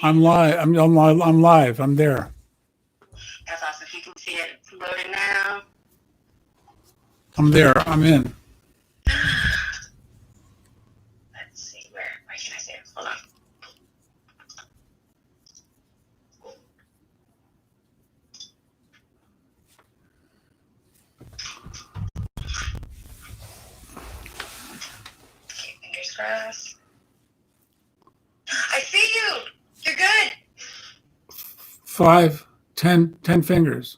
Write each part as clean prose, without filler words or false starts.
I'm live. I'm live. I'm there. That's awesome. If you can see it, it's loading now. I'm there. I'm in. Let's see. Where can I see it? Hold on. Okay, fingers crossed. I see you. You're good. 5, 10 fingers.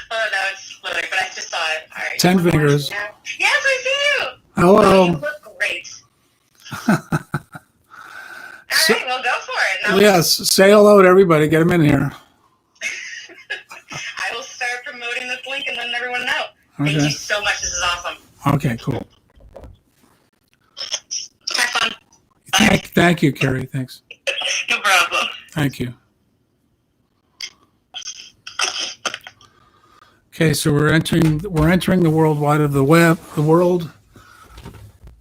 Oh, no, it's loading, but I just saw it. All right. 10 fingers. Yes, I see you. Hello. Oh, you look great. All right, well, go for it. Now Yes, say hello to everybody. Get them in here. I will start promoting this link and letting everyone know. Okay. Thank you so much. This is awesome. Okay, cool. Have fun. Thank you, Carrie. Thanks. No problem. Thank you. Okay, so we're entering the world wide of the web. The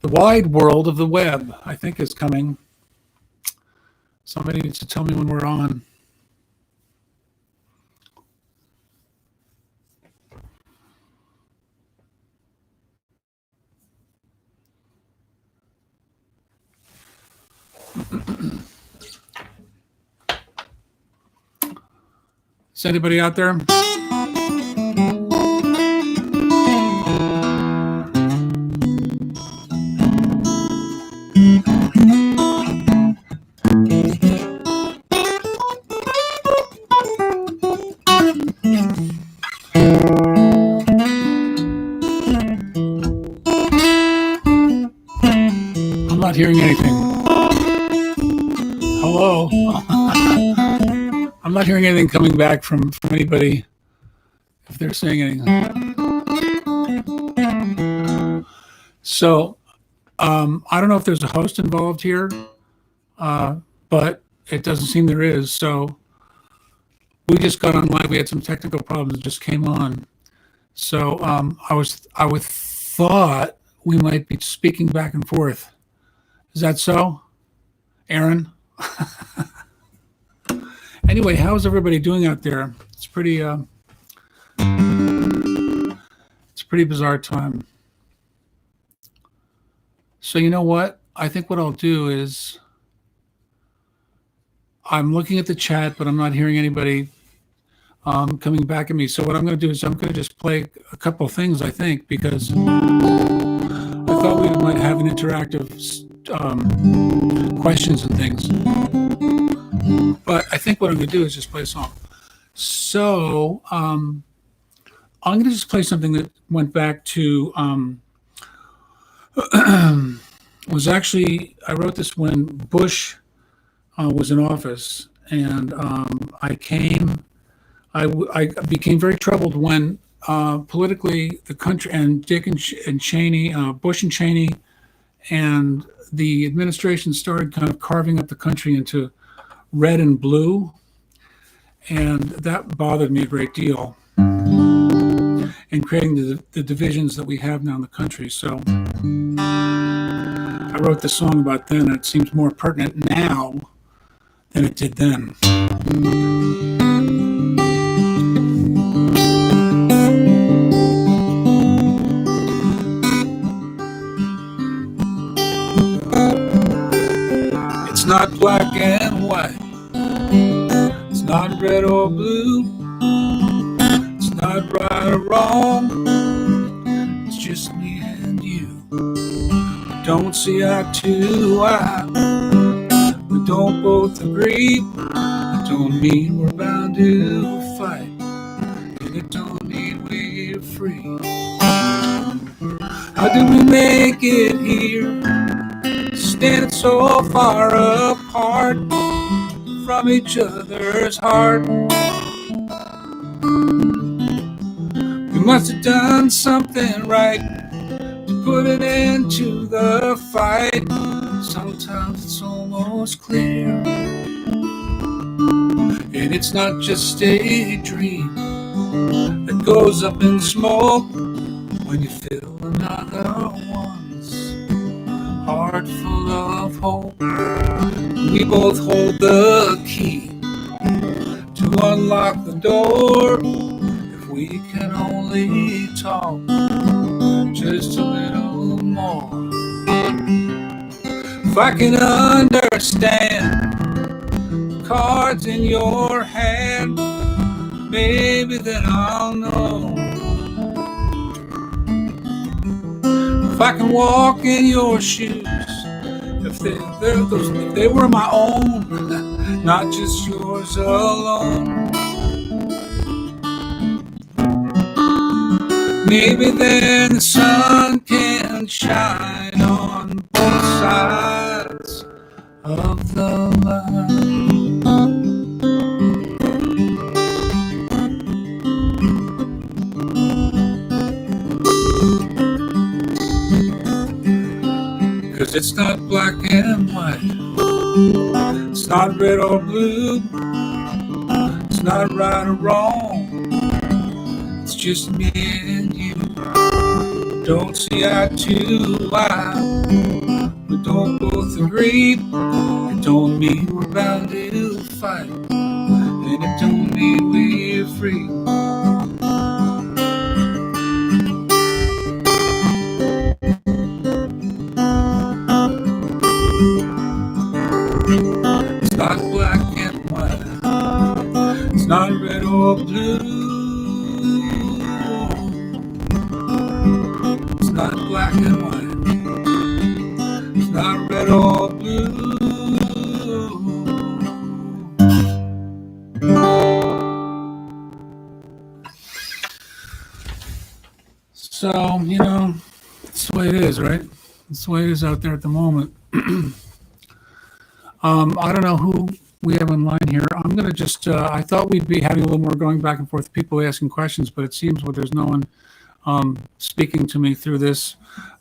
wide world of the web, I think, is coming. Somebody needs to tell me when we're on. Is anybody out there? I'm not hearing anything. Hello? I'm not hearing anything coming back from anybody if they're saying anything. So I don't know if there's a host involved here, but it doesn't seem there is. So we just got on live. We had some technical problems. It just came on. So I would thought we might be speaking back and forth. Is that so, Aaron? Anyway, how's everybody doing out there? It's pretty bizarre time. So you know what? I think what I'll do is I'm looking at the chat, but I'm not hearing anybody coming back at me. So what I'm going to do is I'm going to just play a couple of things, I think, because I thought we might have an interactive questions and things. But I think what I'm going to do is just play a song. So I'm going to just play something that went back to, was actually, I wrote this when Bush was in office. And I became very troubled when politically the country and Dick and Cheney, Bush and Cheney, and the administration started kind of carving up the country into red and blue, and that bothered me a great deal in creating the divisions that we have now in the country. So I wrote this song about then, and it seems more pertinent now than it did then. It's not black and white. It's not red or blue. It's not right or wrong. It's just me and you. We don't see eye to eye. We don't both agree. It don't mean we're bound to fight. And it don't mean we're free. How did we make it here? Standing so far apart from each other's heart. We must have done something right to put an end to the fight. Sometimes it's almost clear, and it's not just a dream that goes up in smoke when you feel another one's heart full of hope. We both hold the key to unlock the door. If we can only talk just a little more. If I can understand the cards in your hand, maybe then I'll know. If I can walk in your shoes, if they were my own, not just yours alone. Maybe then the sun can shine on both sides of the line. 'Cause it's not black and white, it's not red or blue, it's not right or wrong, it's just me and you. Don't see eye to eye, we don't both agree. It don't mean we're bound to fight, and it don't mean we're free. It's not black and white, it's not red or blue, it's not black and white, it's not red or blue. So, you know, that's the way it is, right? That's the way it is out there at the moment. I don't know who we have in line here. I'm going to just, I thought we'd be having a little more going back and forth, people asking questions, but it seems there's no one speaking to me through this.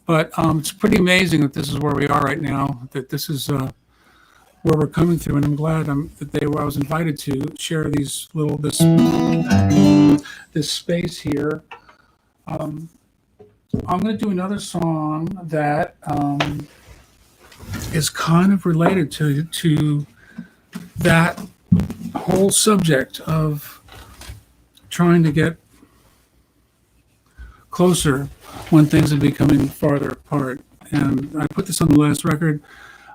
But it's pretty amazing that this is where we are right now, that this is where we're coming through. And I'm glad that I was invited to share this space here. I'm going to do another song that is kind of related to that whole subject of trying to get closer when things are becoming farther apart. And I put this on the last record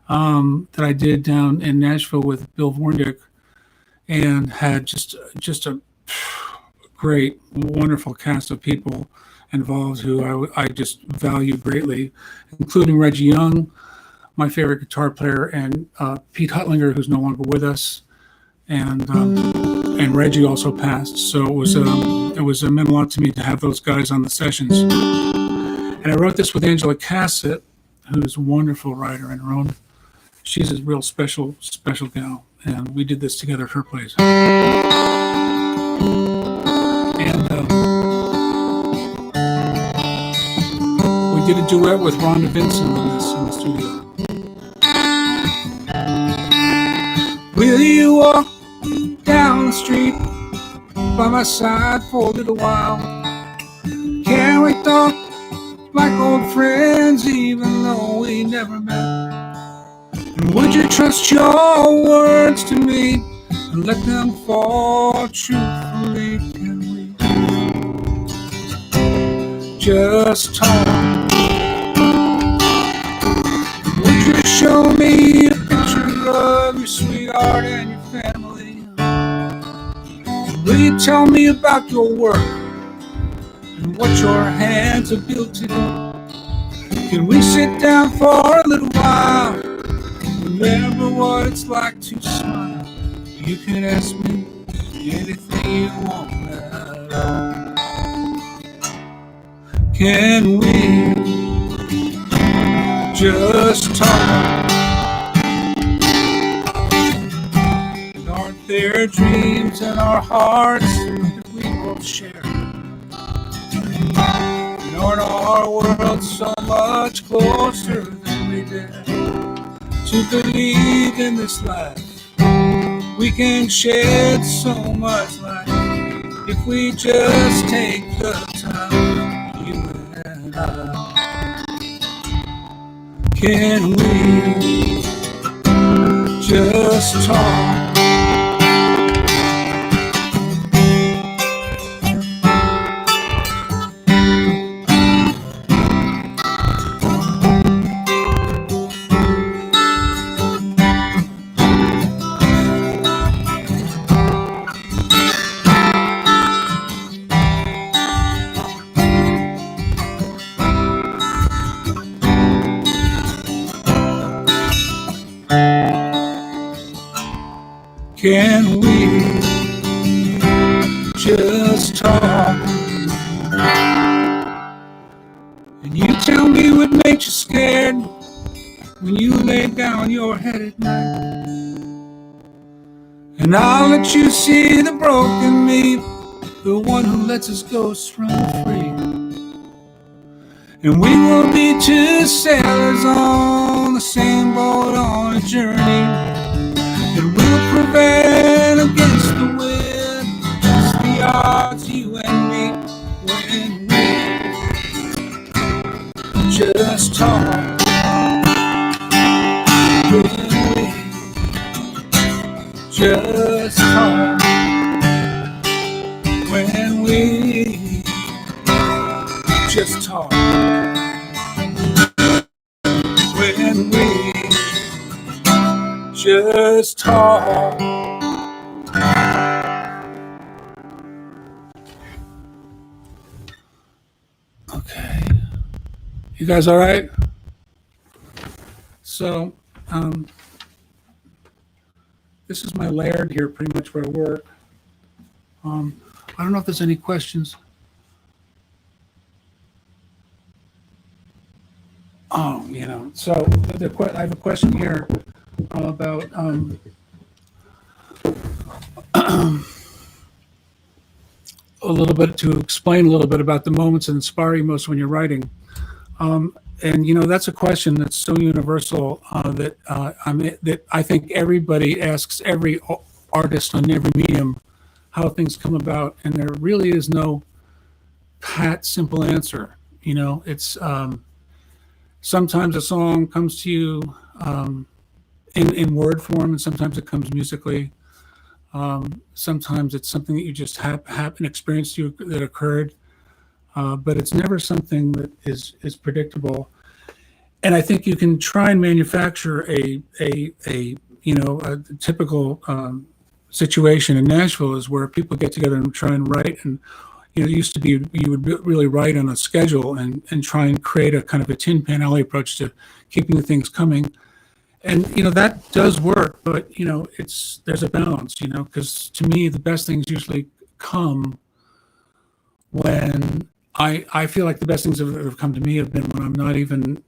that I did down in Nashville with Bill Vorndick, and had just a great, wonderful cast of people involved who I just value greatly, including Reggie Young, my favorite guitar player, and Pete Huttlinger, who's no longer with us, and Reggie also passed. So it meant a lot to me to have those guys on the sessions. And I wrote this with Angela Cassett, who's a wonderful writer in her own. She's a real special gal, and we did this together at her place. And we did a duet with Rhonda Vincent on this in the studio. Will you walk down the street by my side for a little while? Can we talk like old friends even though we never met? And would you trust your words to me and let them fall truthfully? Can we just talk? Would you show me a picture of your sweetheart and your family? Will you tell me about your work and what your hands are built to do? Can we sit down for a little while? Remember what it's like to smile. You can ask me anything you want at all. Can we just talk? And aren't there dreams in our hearts that we both share? And aren't our worlds so much closer than we dare to believe in this life? We can shed so much light if we just take the time, you and I. Can we just talk. Can we just talk? And you tell me what makes you scared when you lay down your head at night. And I'll let you see the broken me, the one who lets his ghosts run free. And we will be two sailors on the same boat on a journey. And we'll prevail against the wind, against the odds, you and me, when we just talk. When we just talk. When we just talk. When we just talk. Okay. You guys all right? So, this is my laird here, pretty much where I work. I don't know if there's any questions. Oh, so I have a question here about a little bit to explain a little bit about the moments that inspire you most when you're writing. And that's a question that's so universal that I think everybody asks every artist on every medium how things come about, and there really is no pat simple answer. It's sometimes a song comes to you in word form, and sometimes it comes musically. Sometimes it's something that you just happen experienced that occurred, but it's never something that is predictable. And I think you can try and manufacture a typical situation in Nashville is where people get together and try and write. And it used to be you would really write on a schedule and try and create a kind of a Tin Pan Alley approach to keeping the things coming. And that does work, but there's a balance, because to me the best things usually come when I feel like the best things that have come to me have been when I'm not even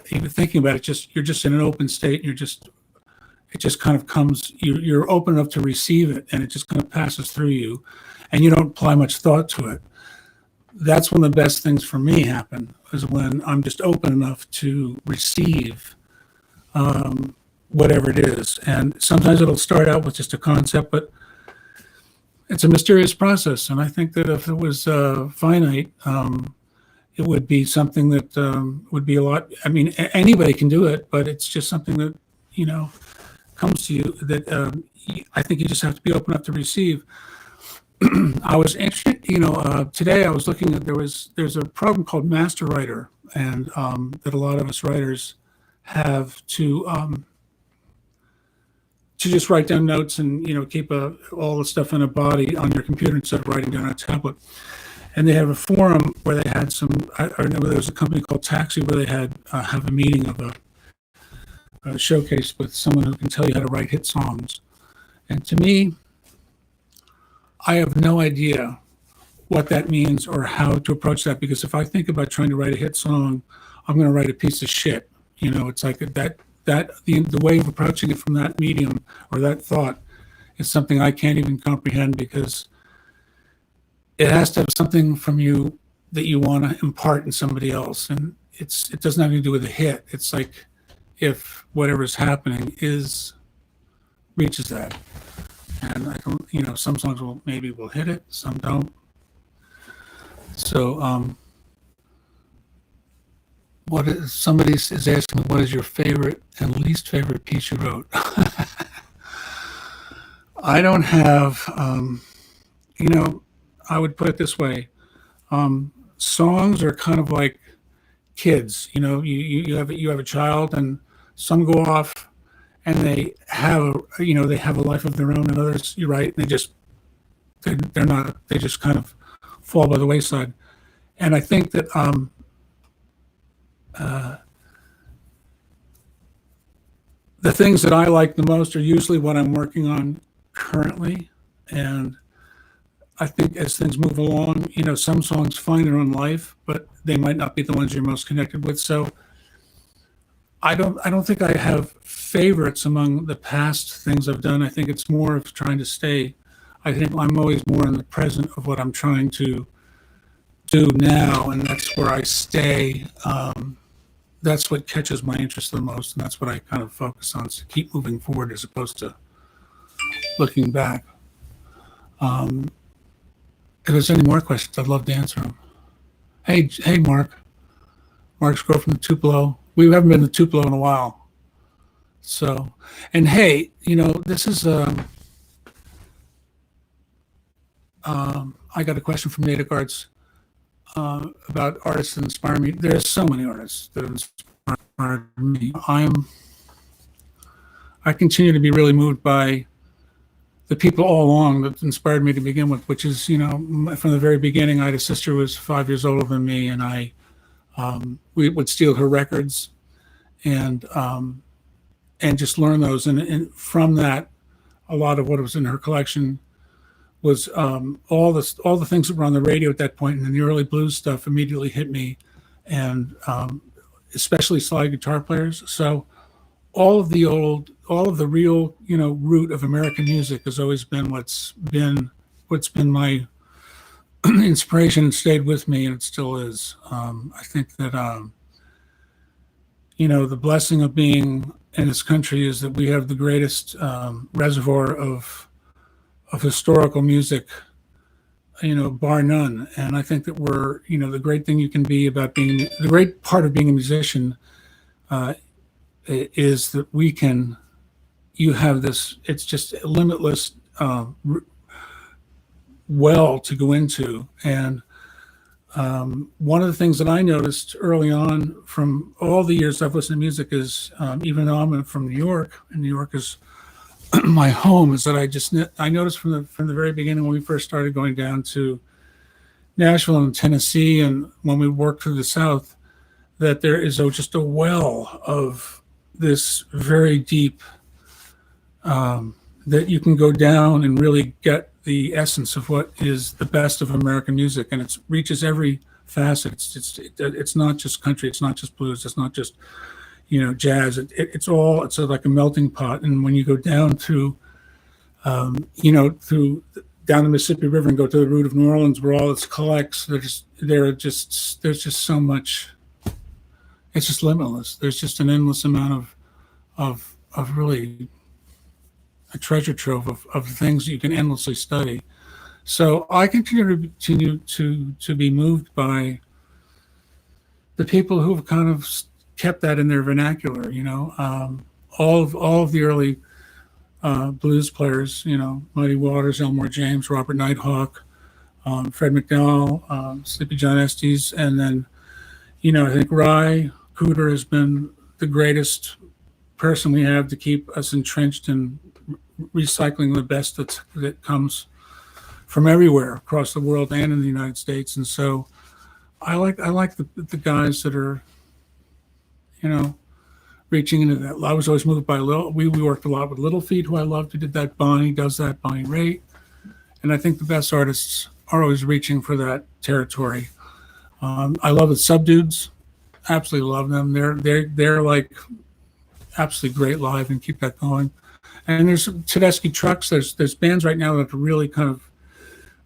thinking about it. You're just in an open state. It just kind of comes. You're open enough to receive it, and it just kind of passes through you, and you don't apply much thought to it. That's when the best things for me happen, is when I'm just open enough to receive whatever it is. And sometimes it'll start out with just a concept, but it's a mysterious process. And I think that if it was finite, it would be something that would be a lot. I mean, anybody can do it, but it's just something that comes to you that I think you just have to be open enough to receive. I was interested, today I was looking at there's a program called Master Writer, and that a lot of us writers have to just write down notes and keep all the stuff in a body on your computer instead of writing down on a tablet. And they have a forum where they had I remember there was a company called Taxi where they had have a meeting of a showcase with someone who can tell you how to write hit songs. And to me, I have no idea what that means or how to approach that, because if I think about trying to write a hit song, I'm going to write a piece of shit. It's like the way of approaching it from that medium or that thought is something I can't even comprehend, because it has to have something from you that you want to impart in somebody else. And it doesn't have anything to do with a hit. It's like if whatever's happening reaches that. And I don't, some songs will hit it, some don't. So Somebody is asking me, what is your favorite and least favorite piece you wrote? I don't have, I would put it this way. Songs are kind of like kids. You have a child, and some go off and they have a life of their own, and others, you're right, they're not, they just kind of fall by the wayside. And I think that the things that I like the most are usually what I'm working on currently. And I think as things move along, some songs find their own life, but they might not be the ones you're most connected with. So I don't think I have favorites among the past things I've done. I think it's more of trying to stay. I think I'm always more in the present of what I'm trying to do now, and that's where I stay. That's what catches my interest the most, and that's what I kind of focus on, to keep moving forward as opposed to looking back. If there's any more questions, I'd love to answer them. Hey, Mark. Mark's girl from the Tupelo. We haven't been to Tupelo in a while. So, and hey, this is, I got a question from Natick Arts about artists that inspire me. There's so many artists that inspire me. I continue to be really moved by the people all along that inspired me to begin with, which is, from the very beginning. I had a sister who was 5 years older than me, and we would steal her records and just learn those. And from that, a lot of what was in her collection was all the things that were on the radio at that point, and the early blues stuff immediately hit me, and especially slide guitar players. So all of the real, root of American music has always been what's been my inspiration and stayed with me, and it still is. I think that the blessing of being in this country is that we have the greatest reservoir of historical music, bar none. And I think that we're, the great thing you can be about the great part of being a musician is that you have this, it's just a limitless well to go into. And one of the things that I noticed early on from all the years I've listened to music is, even though I'm from New York, and New York is my home, is that I noticed from the very beginning, when we first started going down to Nashville and Tennessee, and when we worked through the South, that there is just a well of this very deep, that you can go down and really get the essence of what is the best of American music, and it reaches every facet. It's not just country, it's not just blues, it's not just jazz. It's like a melting pot. And when you go down through down the Mississippi River and go to the root of New Orleans, where all this collects, there's just so much. It's just limitless. There's just an endless amount of really a treasure trove of things you can endlessly study. So I continue to be moved by the people who've kind of kept that in their vernacular. All of the early blues players, Muddy Waters, Elmore James, Robert Nighthawk, Fred McDowell, Sleepy John Estes, and then I think Ry Cooder has been the greatest person we have to keep us entrenched in recycling the best that comes from everywhere across the world and in the United States. And so I like the guys that are reaching into that. I was always moved by we worked a lot with Little Feat, who I loved, who did that. Bonnie Raitt. And I think the best artists are always reaching for that territory. I love the Subdudes. Absolutely love them. They're like absolutely great live, and keep that going. And there's Tedeschi Trucks. There's bands right now that are really kind of,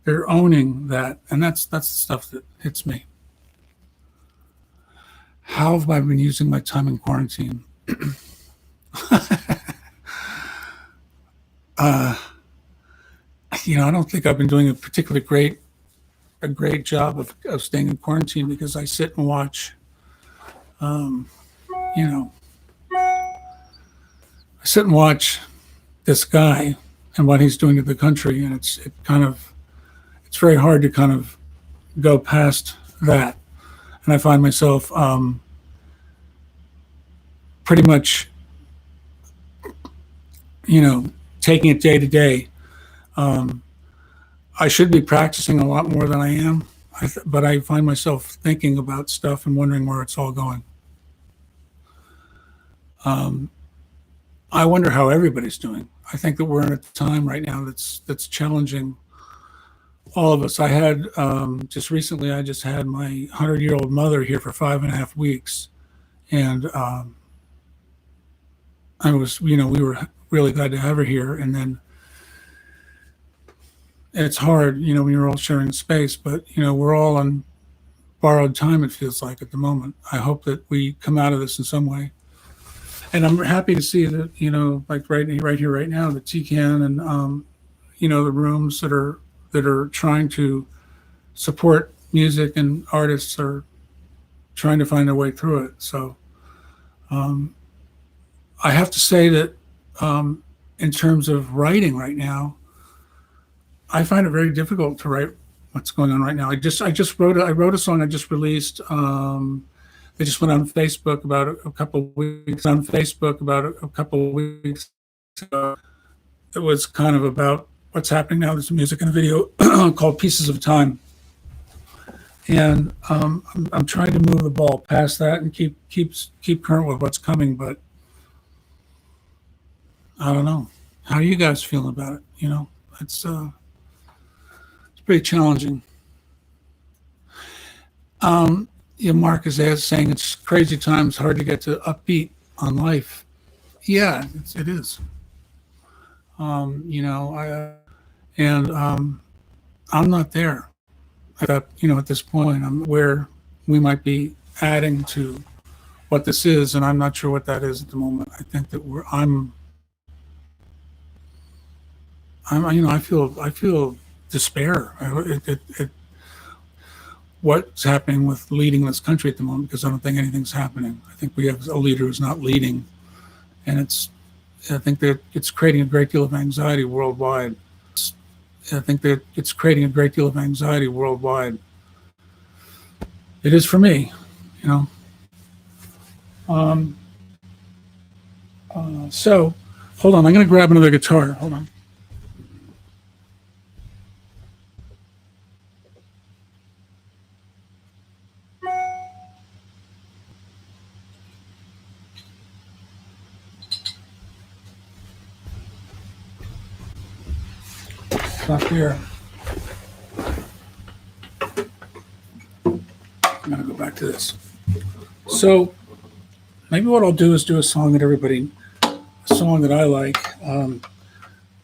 they're owning that, and that's the stuff that hits me. How have I been using my time in quarantine? I don't think I've been doing a particularly great job of staying in quarantine, because I sit and watch You know, I sit and watch this guy and what he's doing to the country, and it's very hard to kind of go past that. And I find myself pretty much, taking it day to day. I should be practicing a lot more than I am, but I find myself thinking about stuff and wondering where it's all going. I wonder how everybody's doing. I think that we're in a time right now that's challenging all of us. I had just recently, I just had my 100-year-old mother here for 5.5 weeks, and we were really glad to have her here. And then it's hard, when you're all sharing space, but we're all on borrowed time. It feels like at the moment. I hope that we come out of this in some way. And I'm happy to see that, like right here, right now, the TCAN and the rooms that are trying to support music and artists are trying to find their way through it. So I have to say that in terms of writing right now, I find it very difficult to write what's going on right now. I wrote a song I just released. They just went on Facebook about a couple of weeks. Ago. It was kind of about what's happening now. There's music in a video called "Pieces of Time," and I'm trying to move the ball past that and keep current with what's coming. But I don't know. How are you guys feeling about it? It's pretty challenging. Mark is saying it's crazy times, hard to get to upbeat on life. Yeah, it is. I'm not there. At this point, I'm where we might be adding to what this is, and I'm not sure what that is at the moment. I think that I feel despair. What's happening with leading this country at the moment, because I don't think anything's happening. I think we have a leader who's not leading, and I think that it's creating a great deal of anxiety worldwide. It is for me, So, hold on, I'm going to grab another guitar. Hold on. Up here. I'm going to go back to this. So maybe what I'll do is do a song that I like,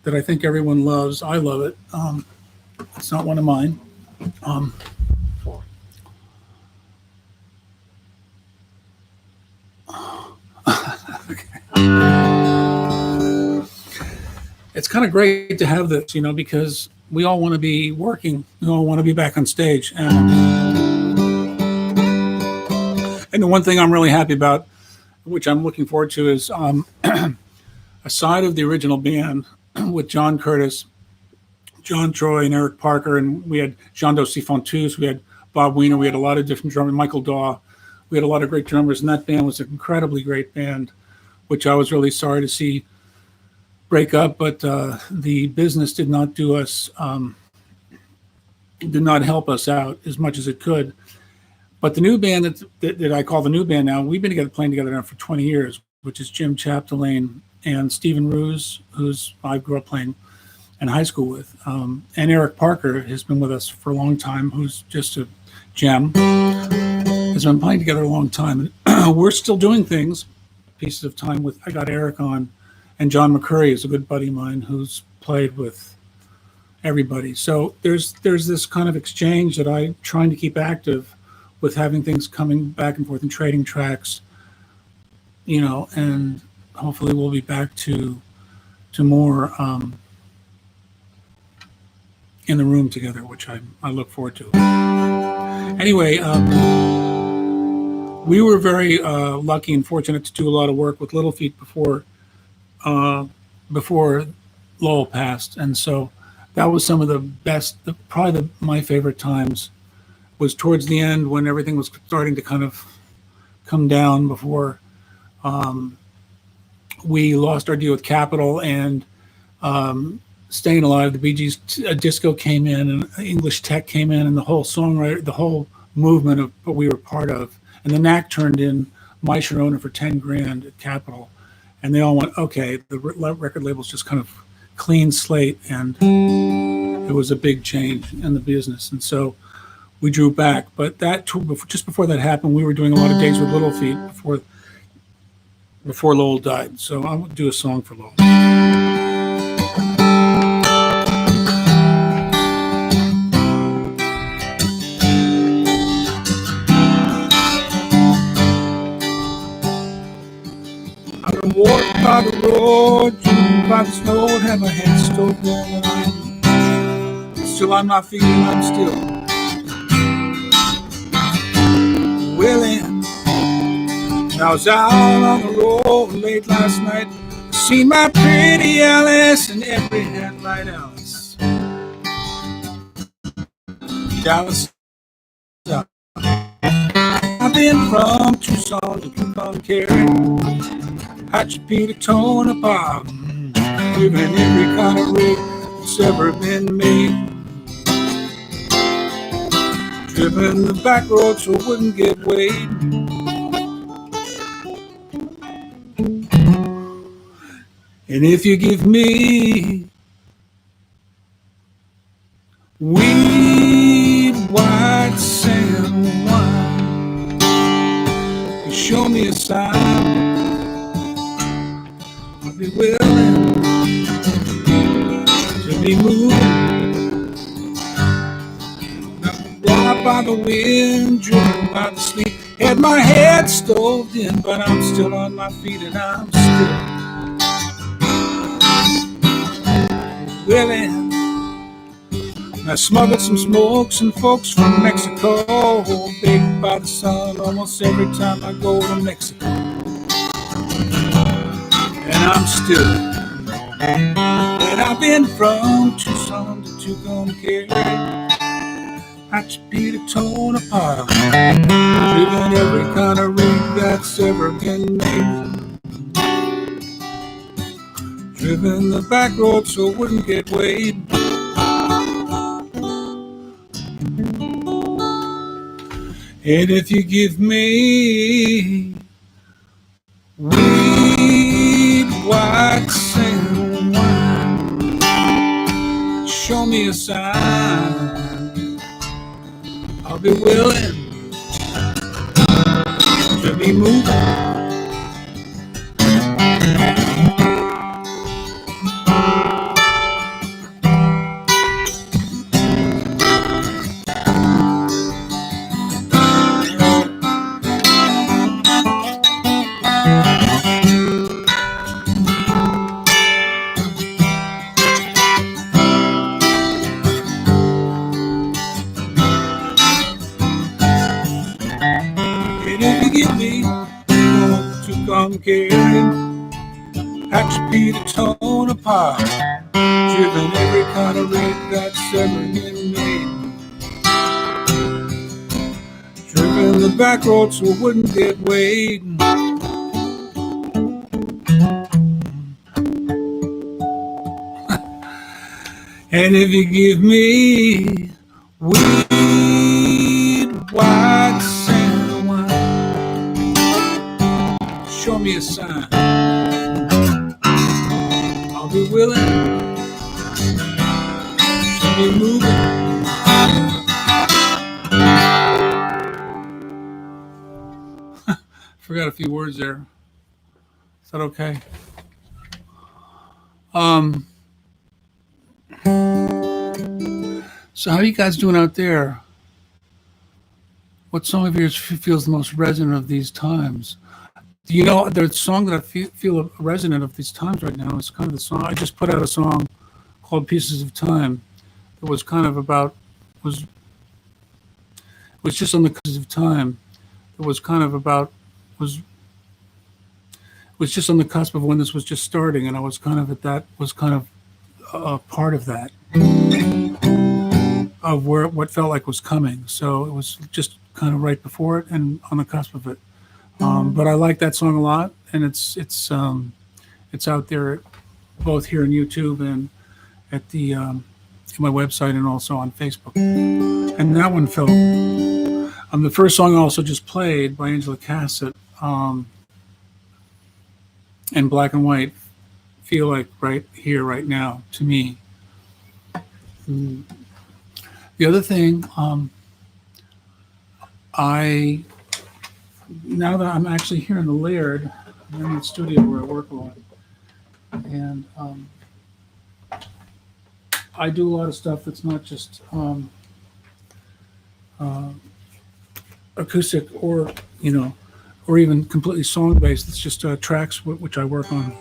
that I think everyone loves. I love it. It's not one of mine. It's kind of great to have this, because we all want to be working. We all want to be back on stage. And the one thing I'm really happy about, which I'm looking forward to, is aside of the original band with John Curtis, John Troy, and Eric Parker, and we had Jean Dosifontus, we had Bob Weiner, we had a lot of different drummers, Michael Daw. We had a lot of great drummers, and that band was an incredibly great band, which I was really sorry to see break up, but the business did not help us out as much as it could. But the new band that I call the new band now, we've been playing together now for 20 years, which is Jim Chapdelaine and Stephen Ruse, who's I grew up playing in high school with, and Eric Parker has been with us for a long time, who's just a gem. Has been playing together a long time, and we're still doing things. Pieces of Time with I got Eric on. And John McCurry is a good buddy of mine who's played with everybody. So there's this kind of exchange that I'm trying to keep active with, having things coming back and forth and trading tracks, and hopefully we'll be back to more in the room together, which I look forward to. Anyway, we were very lucky and fortunate to do a lot of work with Little Feat before Lowell passed, and so that was some of the best. Probably my favorite times was towards the end when everything was starting to kind of come down before we lost our deal with Capitol and Staying Alive. The Bee Gees disco came in and English Tech came in, and the whole songwriter, the whole movement of what we were part of. And the Knack turned in My Sharona for 10 grand at Capitol, and they all went, okay, the record label's just kind of clean slate, and it was a big change in the business. And so we drew back. But that just before that happened, we were doing a lot of days with Little Feat before Lowell died. So I'll do a song for Lowell. I've been walking by the road, driven by the snow, have my head stove warm. Still on my feet, I'm still willing. I was out on the road late last night, seen my pretty Alice in every headlight, Alice. Dallas. I've been from Tucson to Tucumcari, Hatchapeta, Tonopah, driven every kind of rig that's ever been made. Driven the back road so it wouldn't get weighed. And if you give me weed, white sand, wine, you show me a sign, I'll be willing to be moving. Blown by the wind, driven by the sleet, had my head stoved in, but I'm still on my feet and I'm still willing. I smuggled some smokes and folks from Mexico, baked by the sun almost every time I go to Mexico. And I'm still, and I've been from Tucson to Tucumcari, Hatchapeta, Tonopah, driven every kind of rig that's ever been made. Driven the back road so it wouldn't get weighed. And if you give me weed, white sand, wine, show me a sign, I'll be willing to be moving. Hatchapeta, Tonopah, driven every kind of rig that's ever been made. Driven the back road so it wouldn't get weighed. And if you give me weed, white sand, wine, show me a sign, I'll be willing to be moving. Forgot a few words there. Is that okay? So how are you guys doing out there? What song of yours feels the most resonant of these times? Do you know the song that I feel resonant of these times right now is kind of the song. I just put out a song called Pieces of Time. It was kind of about, was just on the Pieces of Time. was kind of about was just on the cusp of when this was just starting, and I was kind of at that was kind of a part of that of where what felt like was coming. So it was just kind of right before it and on the cusp of it. But I like that song a lot, and it's out there both here on YouTube and at the my website and also on Facebook. And that one felt the first song I also just played by Angela Cassett, and Black and White feel like right here, right now to me. The other thing, now that I'm actually here in the Laird, I'm in the studio where I work a lot, and I do a lot of stuff that's not just acoustic or or even completely song based. It's just tracks which I work on.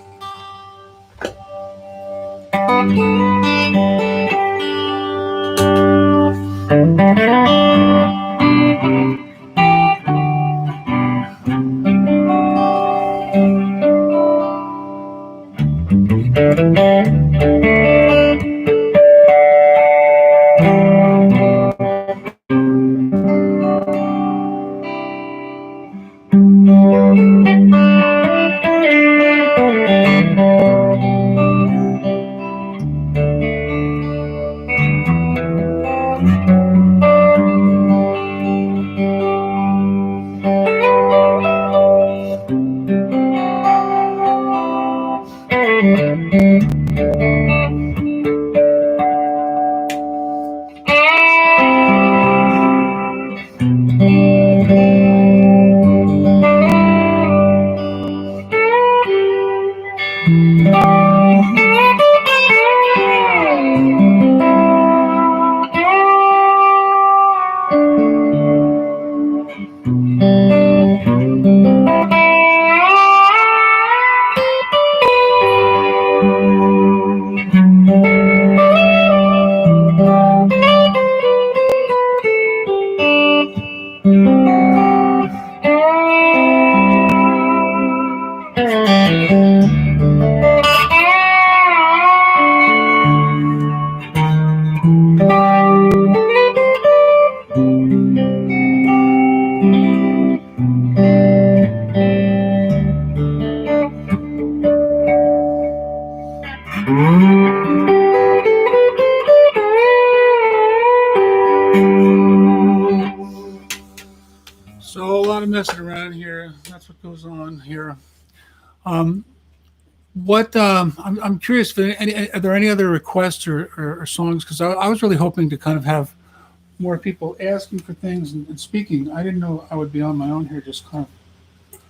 So a lot of messing around here. That's what goes on here. I'm curious if are there any other requests or songs? Because I was really hoping to kind of have more people asking for things and speaking. I didn't know I would be on my own here, just kind of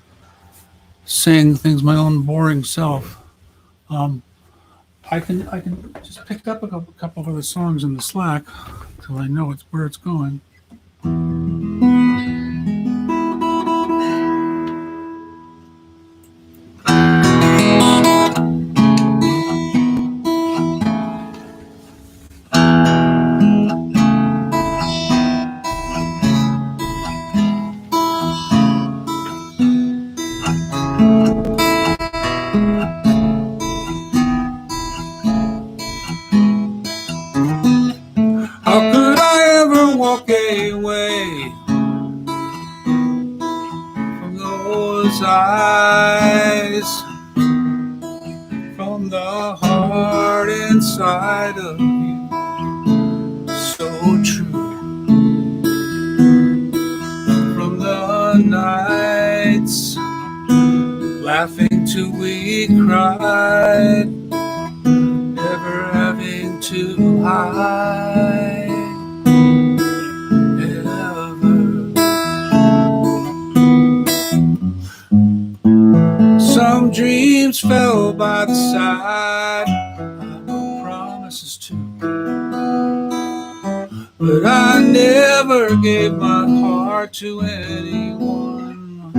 saying things my own boring self. I can just pick up a couple of other songs in the Slack till I know where it's going. Eyes from the heart inside of you, so true. From the nights laughing till we cried, never having to hide. Some dreams fell by the side, no promises too. But I never gave my heart to anyone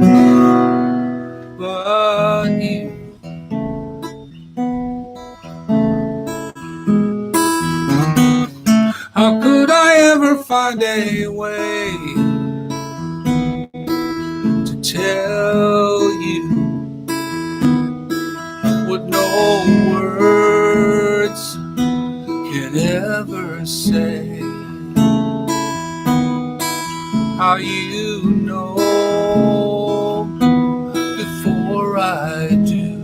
but you. How could I ever find a way never say how you know before I do.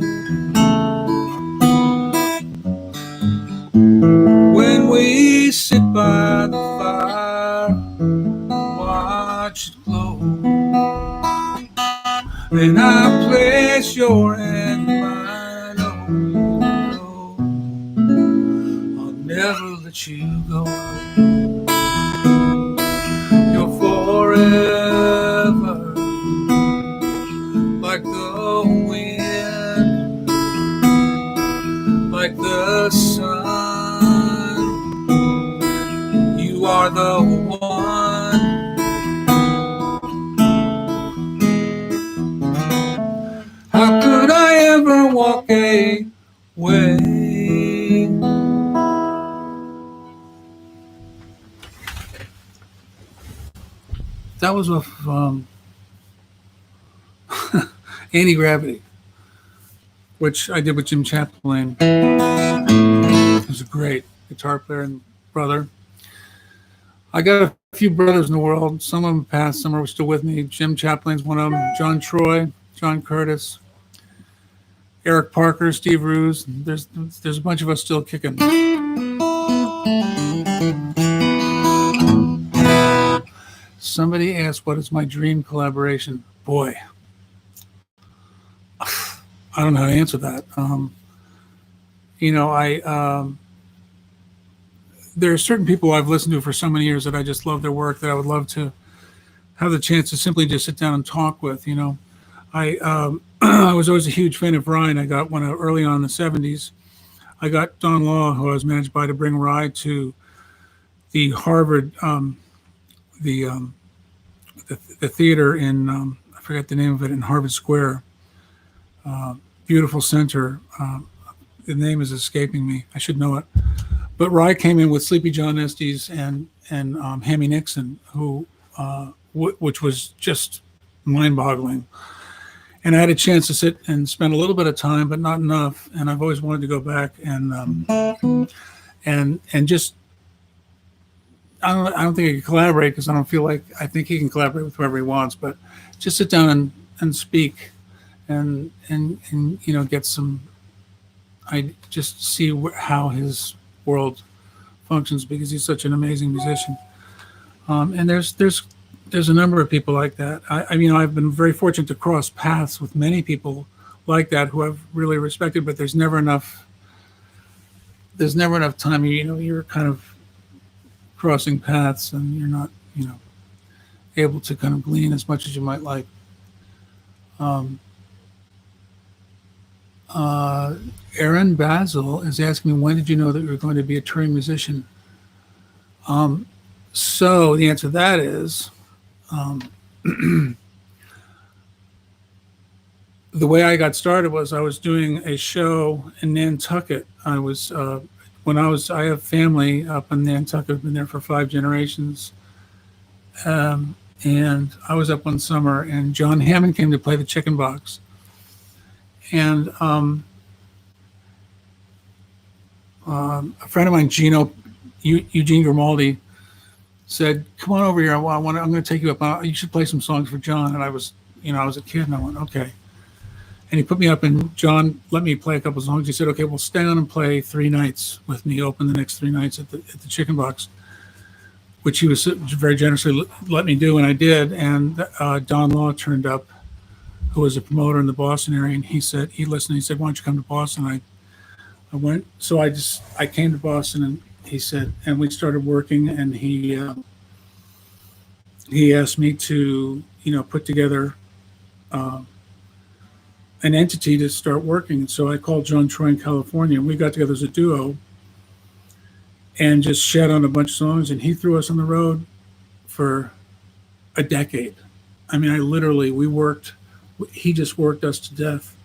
When we sit by the fire, watch it glow, then I place your hand in mine. Oh, I'll never let you go. You're forever, like the wind, like the sun. You are the one. How could I ever walk away? That was off Anti-Gravity, which I did with Jim Chaplin. He was a great guitar player and brother. I got a few brothers in the world. Some of them passed, some are still with me. Jim Chaplin's one of them. John Troy, John Curtis, Eric Parker, Steve Ruse. There's a bunch of us still kicking. Somebody asked, what is my dream collaboration? Boy, I don't know how to answer that. There are certain people I've listened to for so many years that I just love their work, that I would love to have the chance to simply just sit down and talk with. I was always a huge fan of Ryan. I got one early on in the 70s. I got Don Law, who I was managed by, to bring Rye to the Harvard, the theater in, I forget the name of it, in Harvard Square. Beautiful center. The name is escaping me. I should know it. But Rye came in with Sleepy John Estes and Hammy Nixon, who which was just mind-boggling. And I had a chance to sit and spend a little bit of time, but not enough. And I've always wanted to go back and just. I don't think I can collaborate, because I think he can collaborate with whoever he wants, but just sit down and speak and get some. I just see how his world functions, because he's such an amazing musician. And there's a number of people like that. I've been very fortunate to cross paths with many people like that who I've really respected, but there's never enough time. You're kind of crossing paths, and you're not able to kind of glean as much as you might like. Aaron Basil is asking me, when did you know that you were going to be a touring musician? So the answer to that is, the way I got started was I was doing a show in Nantucket. I have family up in Nantucket. I've been there for 5 generations. And I was up one summer, and John Hammond came to play the Chicken Box. And a friend of mine, Eugene Grimaldi, said, "Come on over here. I'm going to take you up. You should play some songs for John." And I was a kid, and I went, "Okay." And he put me up, and John let me play a couple of songs. He said, "Okay, well, stay on and play 3 nights with me. Open the next 3 nights at the Chicken Box," which he was very generously let me do, and I did. And Don Law turned up, who was a promoter in the Boston area, and he said, "Why don't you come to Boston?" I went. So I came to Boston, and he said, and we started working, and he asked me to put together an entity to start working. And so I called John Troy in California, and we got together as a duo and just shat on a bunch of songs, and he threw us on the road for a decade. He just worked us to death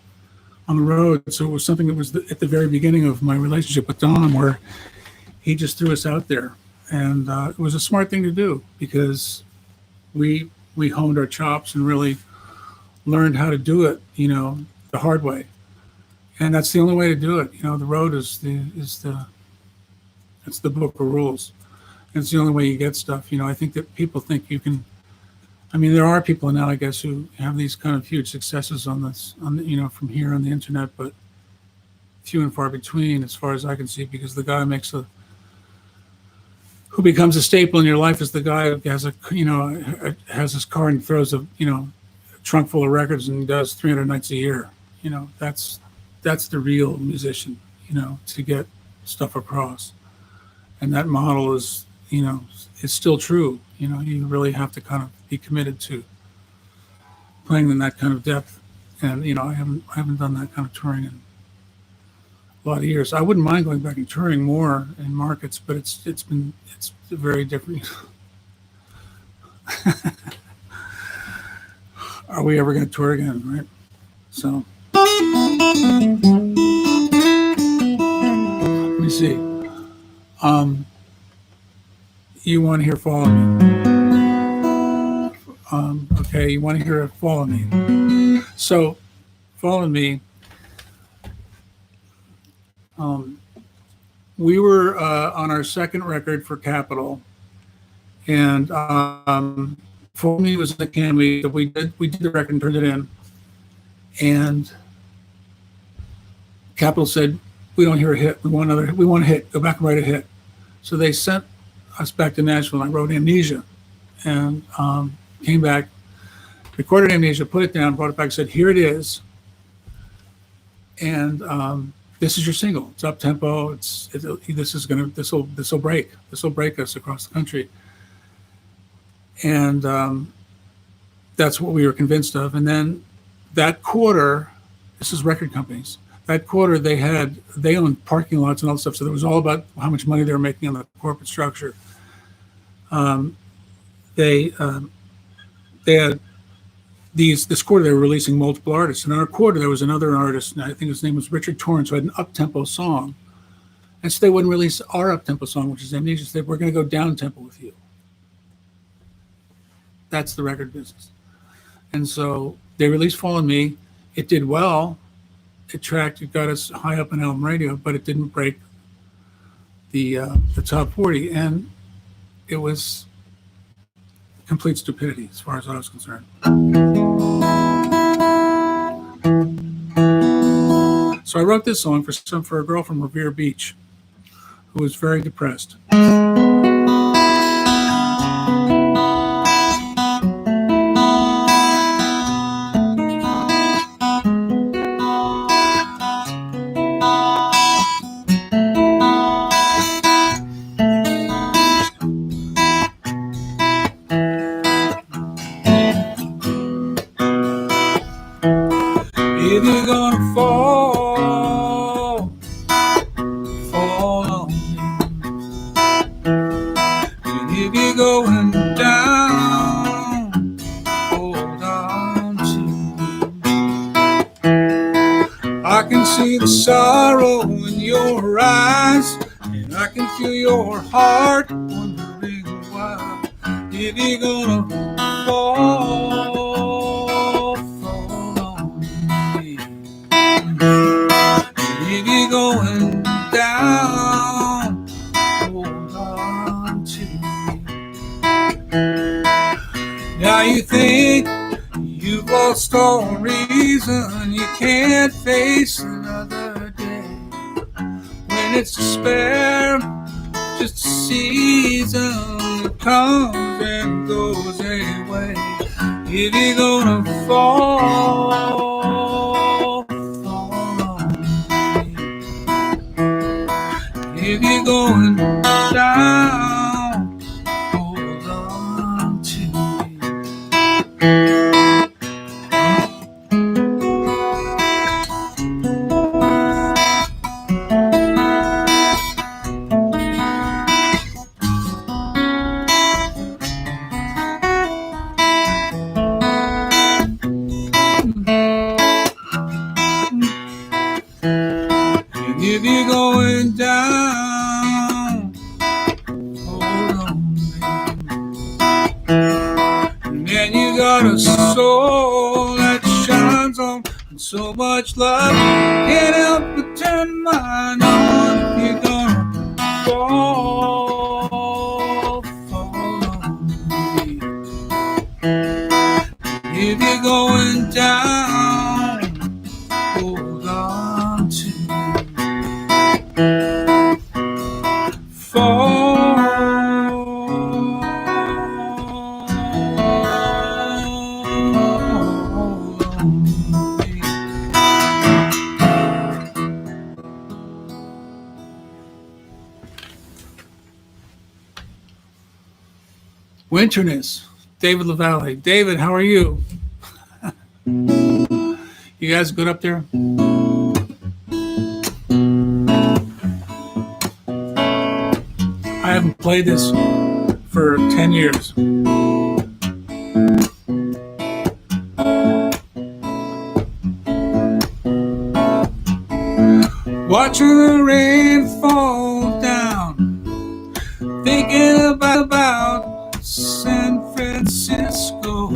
on the road. So it was something that was at the very beginning of my relationship with Don, where he just threw us out there. And it was a smart thing to do, because we honed our chops and really learned how to do it, the hard way. And that's the only way to do it. The road is the book of rules. It's the only way you get stuff. I think that people think you can. I mean, there are people now, I guess, who have these kind of huge successes on this, from here on the internet, but few and far between, as far as I can see, because the guy who becomes a staple in your life is the guy who has his car and throws a trunk full of records and does 300 nights a year. That's the real musician, to get stuff across. And that model is still true. You really have to kind of be committed to playing in that kind of depth. And, I haven't done that kind of touring in a lot of years. I wouldn't mind going back and touring more in markets, but it's very different. Are we ever going to tour again, right? So let me see. You want to hear Follow Me? Okay, you want to hear Follow Me. So Follow Me, we were on our second record for Capitol, and Follow Me was in the can. We did the record and turned it in, and Capitol said, "We don't hear a hit. We want a hit. Go back and write a hit." So they sent us back to Nashville. And I wrote Amnesia, and came back, recorded Amnesia, put it down, brought it back, said, "Here it is, and this is your single. It's up tempo. This will break us across the country." And that's what we were convinced of. And then that quarter, this is record companies. That quarter, they owned parking lots and all that stuff. So it was all about how much money they were making on the corporate structure. They had this quarter, they were releasing multiple artists. In our quarter, there was another artist, and I think his name was Richard Torrance, who had an up-tempo song. And so they wouldn't release our up-tempo song, which is Amnesia. They said, "We're going to go down-tempo with you." That's the record business. And so they released Follow Me. It did well. It got us high up on album radio, but it didn't break the top 40. And it was complete stupidity as far as I was concerned. So I wrote this song for a girl from Revere Beach who was very depressed. If you're gonna fall on me. And if you're going down, hold on to me. I can see the sorrow in your eyes, and I can feel your heart wondering why. If you're gonna fall on me. If you're going down, hold on to me. Now you think you've lost all reason, you can't face another day. When it's despair, just a season that comes and goes away. If you're gonna fall on me. If you're going down, hold on to me. If you're going down, hold on, baby. And then you got a soul that shines on and so much love. Can't help but turn mine on if you're gonna fall Winterness, David LaValle. David, how are you? You guys good up there? I haven't played this for 10 years. Watching the rain fall down, thinking about San Francisco.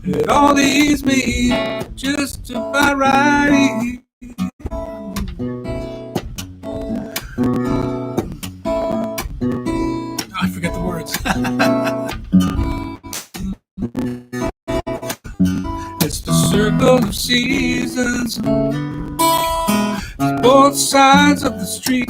It all leads me just about right. I forget the words. It's the circle of seasons, both sides of the street.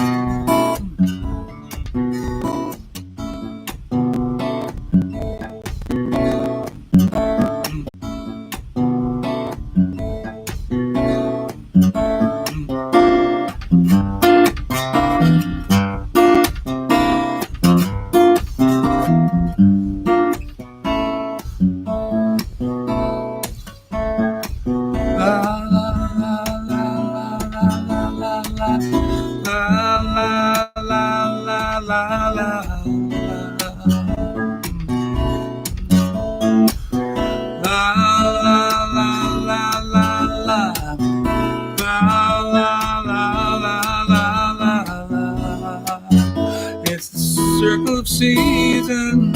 It's the circle of seasons.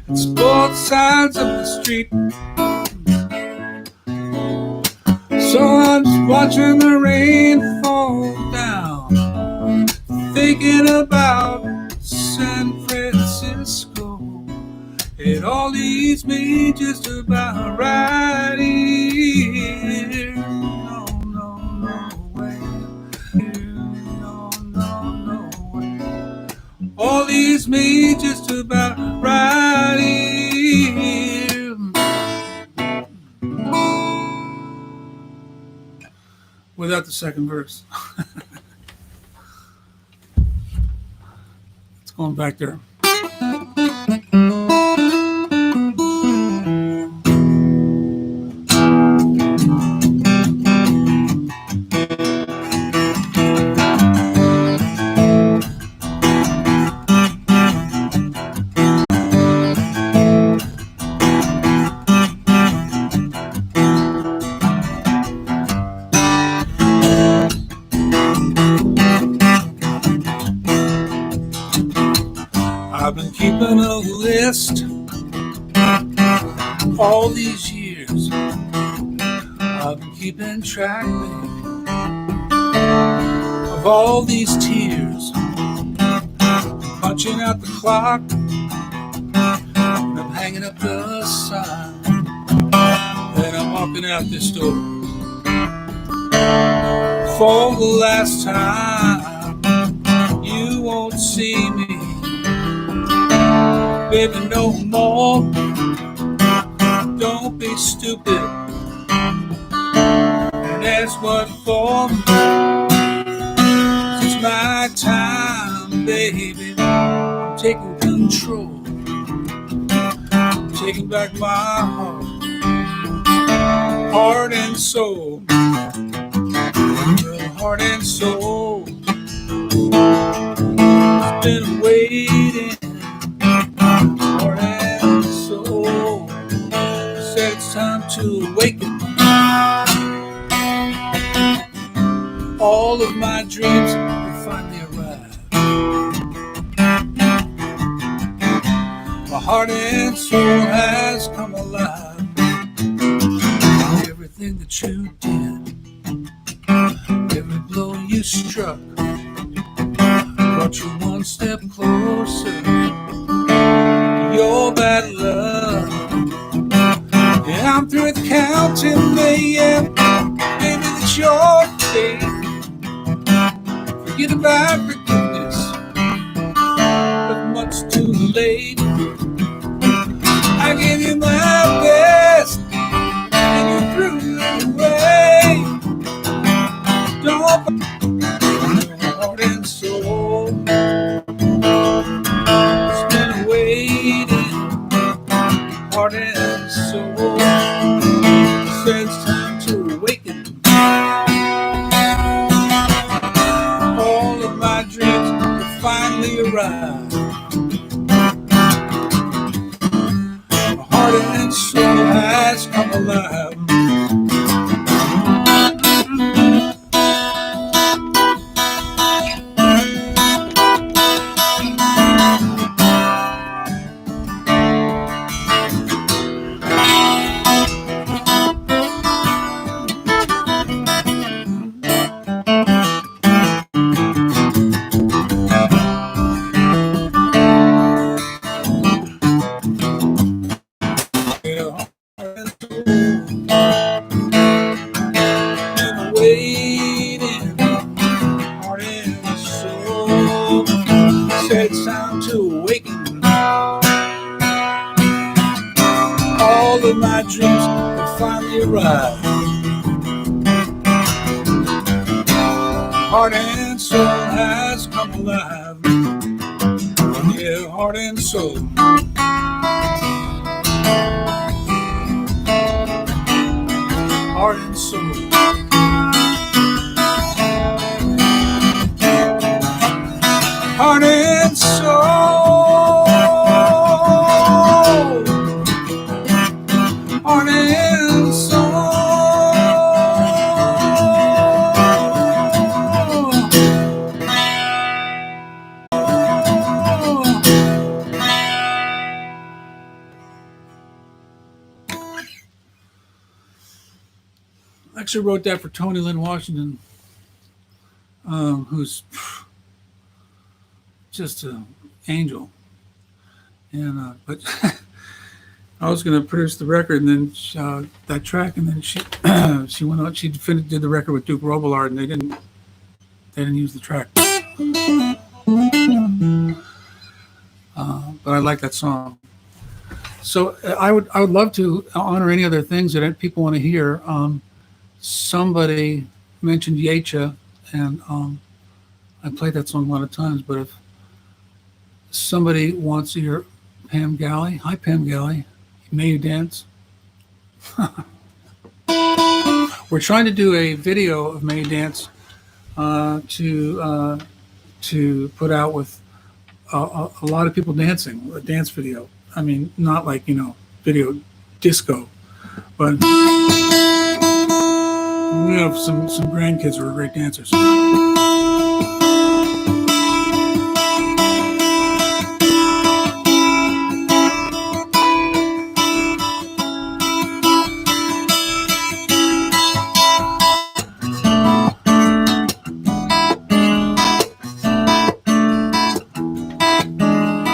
It's both sides of the street. So I'm just watching the rain fall down, thinking about San Francisco. It all leads me just about right here. No, way. No way. All leads me just about right here. Without the second verse. It's going back there. I've been keeping a list all these years. I've been keeping track, baby, of all these tears. Punching out the clock, and I'm hanging up the sign, and I'm walking out this door for the last time. You won't see me, baby, no more. Don't be stupid and ask what for. It's my time, baby. I'm taking control. I'm taking back my heart and soul. Heart and soul. It's been waiting. Heart and soul. Said it's time to awaken. All of my dreams have finally arrived. My heart and soul has come alive. Everything that you did, every blow you struck, brought you one step closer to your bad luck. Yeah, I'm through with counting the baby, that's your fate. Forget about forgiveness, but much too late. I gave you my best, and you threw it away. Don't heart and soul. It's been away. Heart and soul has come alive. Yeah, heart and soul. Heart and soul. Heart and soul. Heart and soul. I actually wrote that for Tony Lynn Washington, who's just an angel. And but I was going to produce the record, and then that track, and then she she went on. She did the record with Duke Robillard, and they didn't use the track. But I like that song. So I would love to honor any other things that people want to hear. Somebody mentioned Yecha, and I played that song a lot of times. But if somebody wants to hear Pam Galley, hi Pam Galley, May You Dance. We're trying to do a video of May You Dance to put out with a lot of people dancing, a dance video. I mean, not like, video disco, but we have some grandkids who are great dancers.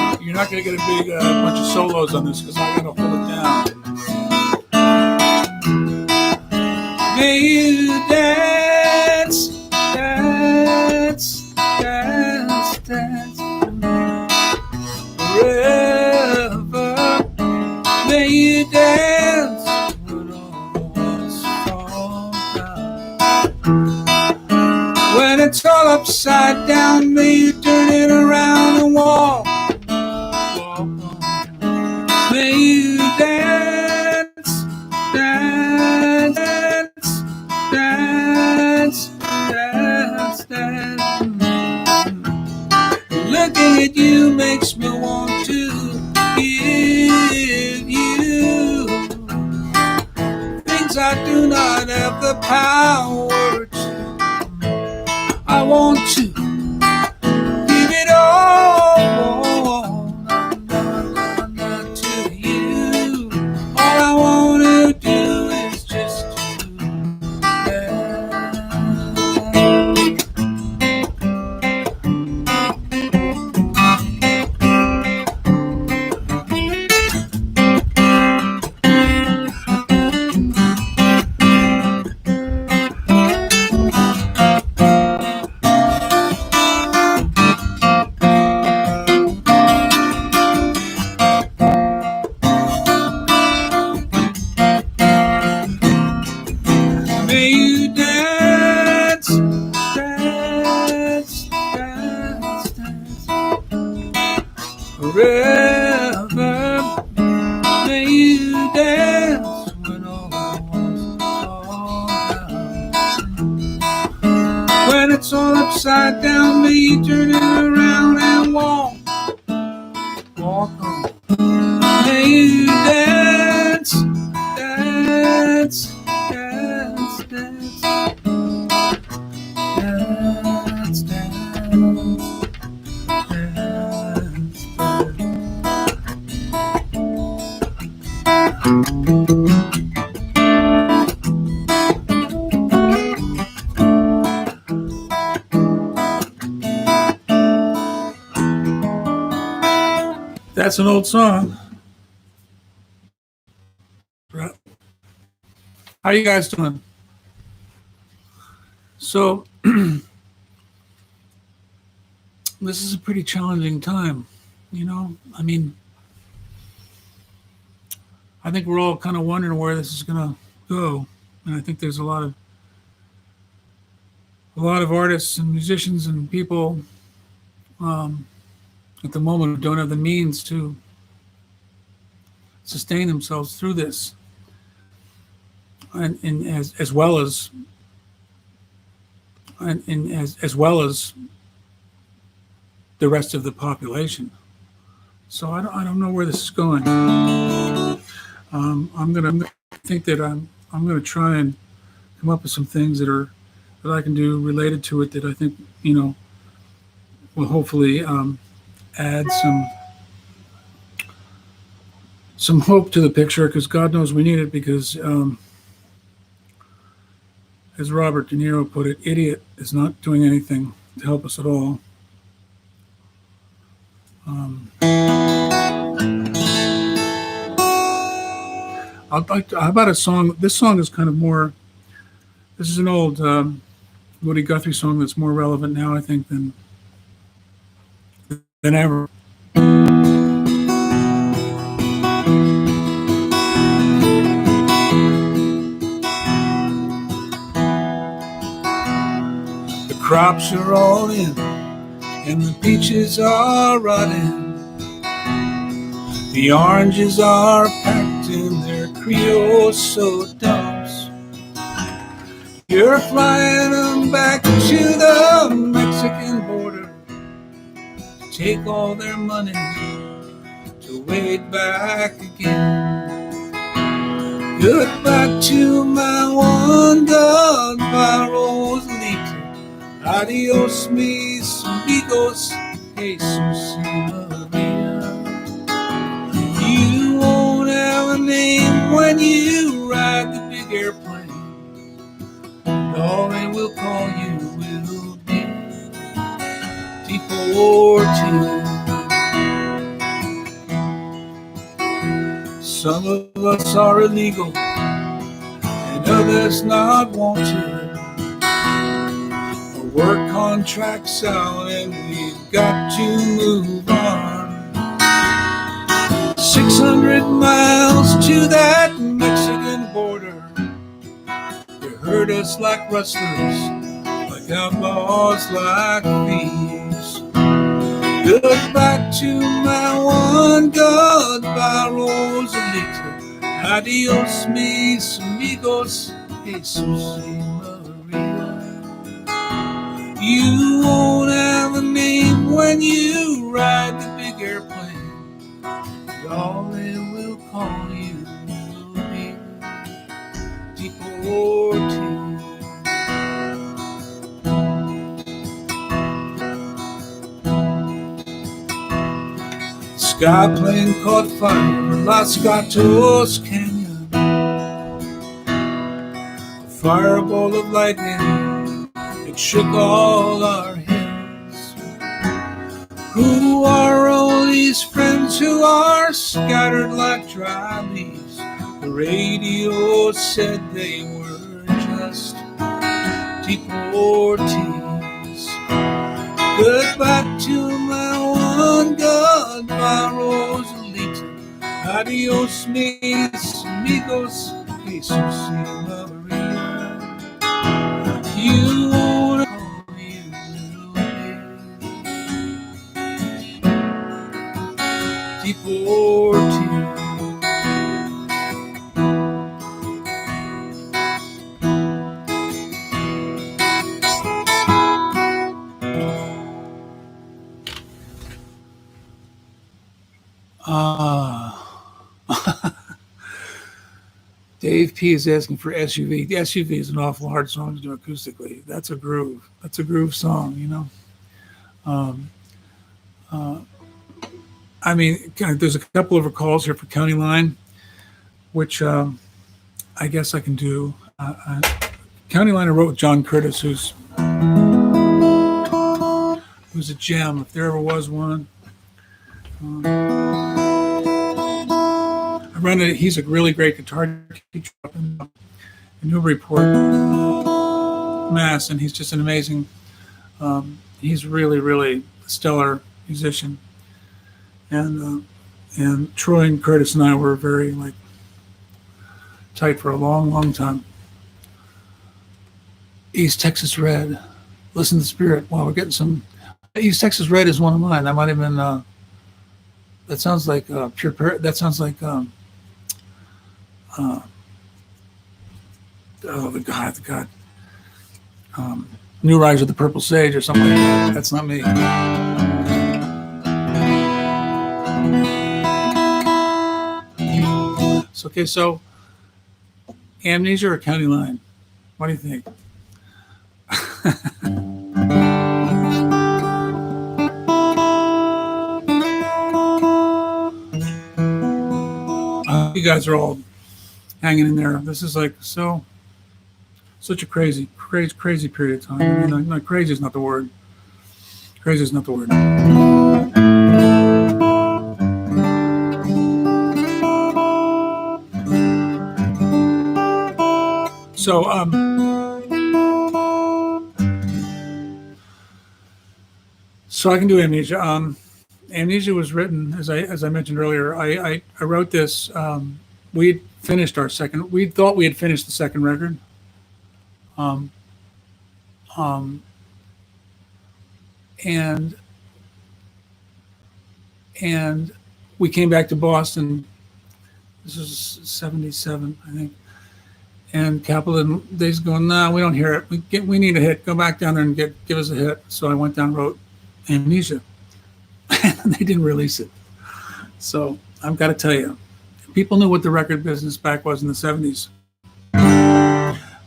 You're not going to get a big bunch of solos on this because I got to hold it down. May you dance, dance, dance, dance forever. May you dance when all the walls fall down. When it's all upside down, may you turn it around and walk. May you dance, dance, dance, dance, dance, dance. Looking at you makes me want to give you things I do not have the power to. I want to give it all. Upside down, may you turn it around and walk on. May you dance, dance, dance, dance, dance, That's an old song. How you guys doing? So this is a pretty challenging time, I mean, I think we're all kind of wondering where this is going to go. And I think there's a lot a lot of artists and musicians and people um, at the moment don't have the means to sustain themselves through this, and as well as and as well as the rest of the population. So I don't know where this is going. I'm gonna think that I'm gonna try and come up with some things that I can do related to it that I think will hopefully add some hope to the picture, because God knows we need it, because as Robert De Niro put it, idiot is not doing anything to help us at all. How about a song? This song is kind of more. This is an old Woody Guthrie song that's more relevant now, I think, than ever. The crops are all in, and the peaches are rotting. The oranges are packed in their creosote dumps. You're flying them back to the Mexican border to take all their money to wade back again. Goodbye to my one goodbye, Rosalita. Adios, mis amigos, Jesus Maria. You won't have a name when you ride the big airplane. All they will call you will be deported. Some of us are illegal and others not wanted. Our work contract's out and we've got to move on. 600 miles to that Mexican border. They hurt us like rustlers, like outlaws, like thieves. Goodbye to my one goodbye, Rosalita. Adios, mis amigos, Jesus Maria. You won't have a name when you ride the big airplane. All they will call you will be deported. Sky plane caught fire in Los Gatos Canyon. A fireball of lightning, it shook all our heads. Who are all these friends who are scattered like dry leaves? The radio said they were just deportees. Goodbye to my one goodbye, Rosalita. Adios, mis amigos, Jesus Maria. You won't call you deported. Dave P is asking for SUV. The SUV is an awful hard song to do acoustically. That's a groove. That's a groove song, you know. I mean, there's a couple of recalls here for County Line, which I guess I can do. County Line I wrote with John Curtis, who's a gem, if there ever was one. I run it. He's a really great guitar teacher up in Newburyport, Mass, and he's just an amazing. He's really, really a stellar musician. And Troy and Curtis and I were very tight for a long, long time. East Texas Red. Listen to the Spirit. Wow, we're getting some. East Texas Red is one of mine. That might have been. That sounds like pure. That sounds like. Oh, the God. New Rise of the Purple Sage or something like that. That's not me. So, okay, so Amnesia or County Line? What do you think? You guys are all hanging in there. This is like such a crazy period of time. I mean, no, crazy is not the word. Crazy is not the word. So so I can do Amnesia. Amnesia was written, as I mentioned earlier. I wrote this. We had finished our second. We thought we had finished the second record. And we came back to Boston. This was 77, I think. And Capitol, they's going, nah, we don't hear it. We need a hit. Go back down there and give us a hit. So I went down and wrote Amnesia. And they didn't release it. So I've got to tell you, if people knew what the record business back was in the 70s,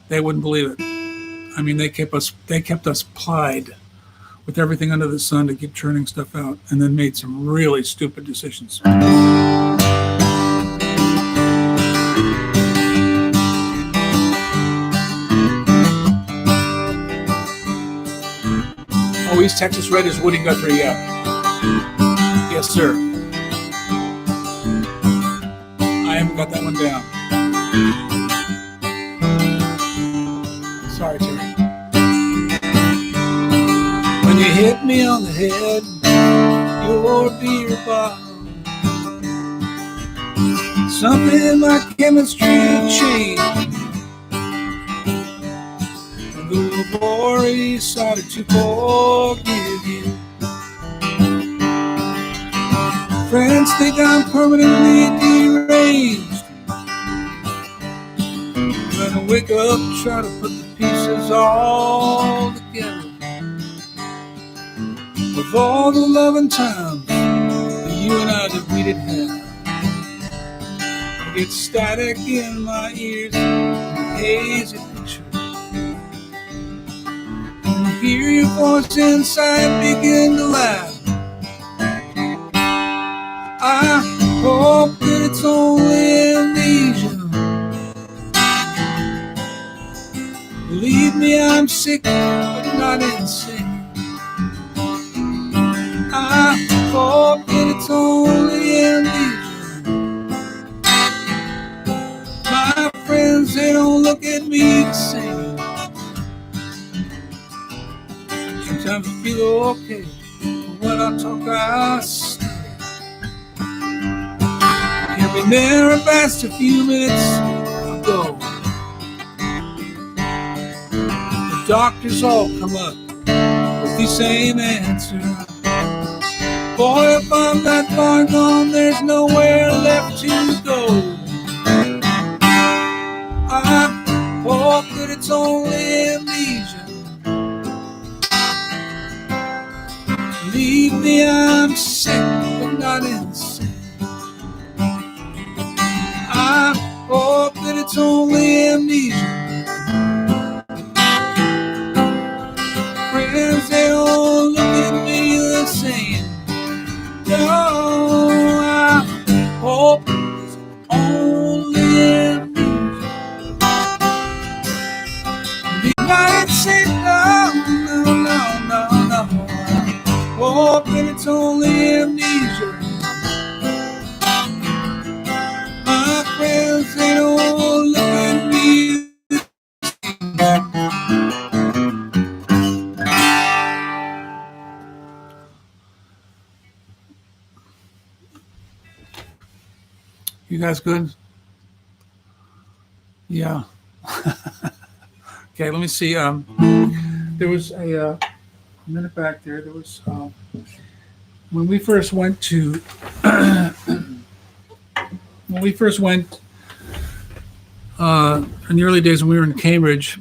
they wouldn't believe it. I mean, they kept us plied with everything under the sun to keep churning stuff out, and then made some really stupid decisions. Oh, East Texas Red is Woody Guthrie, yeah. Yes, sir. I haven't got that one down. Sorry, Terry. When you hit me on the head, your beer bottle, something in my chemistry changed. And the laborious decided to forgive you. Friends think I'm permanently deranged. When I wake up, try to put the pieces all together. With all the loving times that you and I that we didn't have, I get static in my ears and hazy pictures. And I hear your voice inside begin to laugh. I hope that it's only amnesia. Believe me, I'm sick, but not insane. I hope that it's only amnesia. My friends, they don't look at me the same. Sometimes I feel okay, but when I talk, I stay. Can't be there and past a few minutes ago. The doctors all come up with the same answer. Boy, if I'm that far gone, there's nowhere left to go. I hope that it's only amnesia. Believe me, I'm sick, but not insane. I hope that it's only amnesia. Friends, they don't look at me the same. No, I hope it's only amnesia. Be nice, say no, no, no, no, no. I hope that it's only amnesia. My friends, they don't look at me. You guys good? Yeah. Okay, let me see. There was a minute back there. There was when we first went to when we first went in the early days when we were in Cambridge.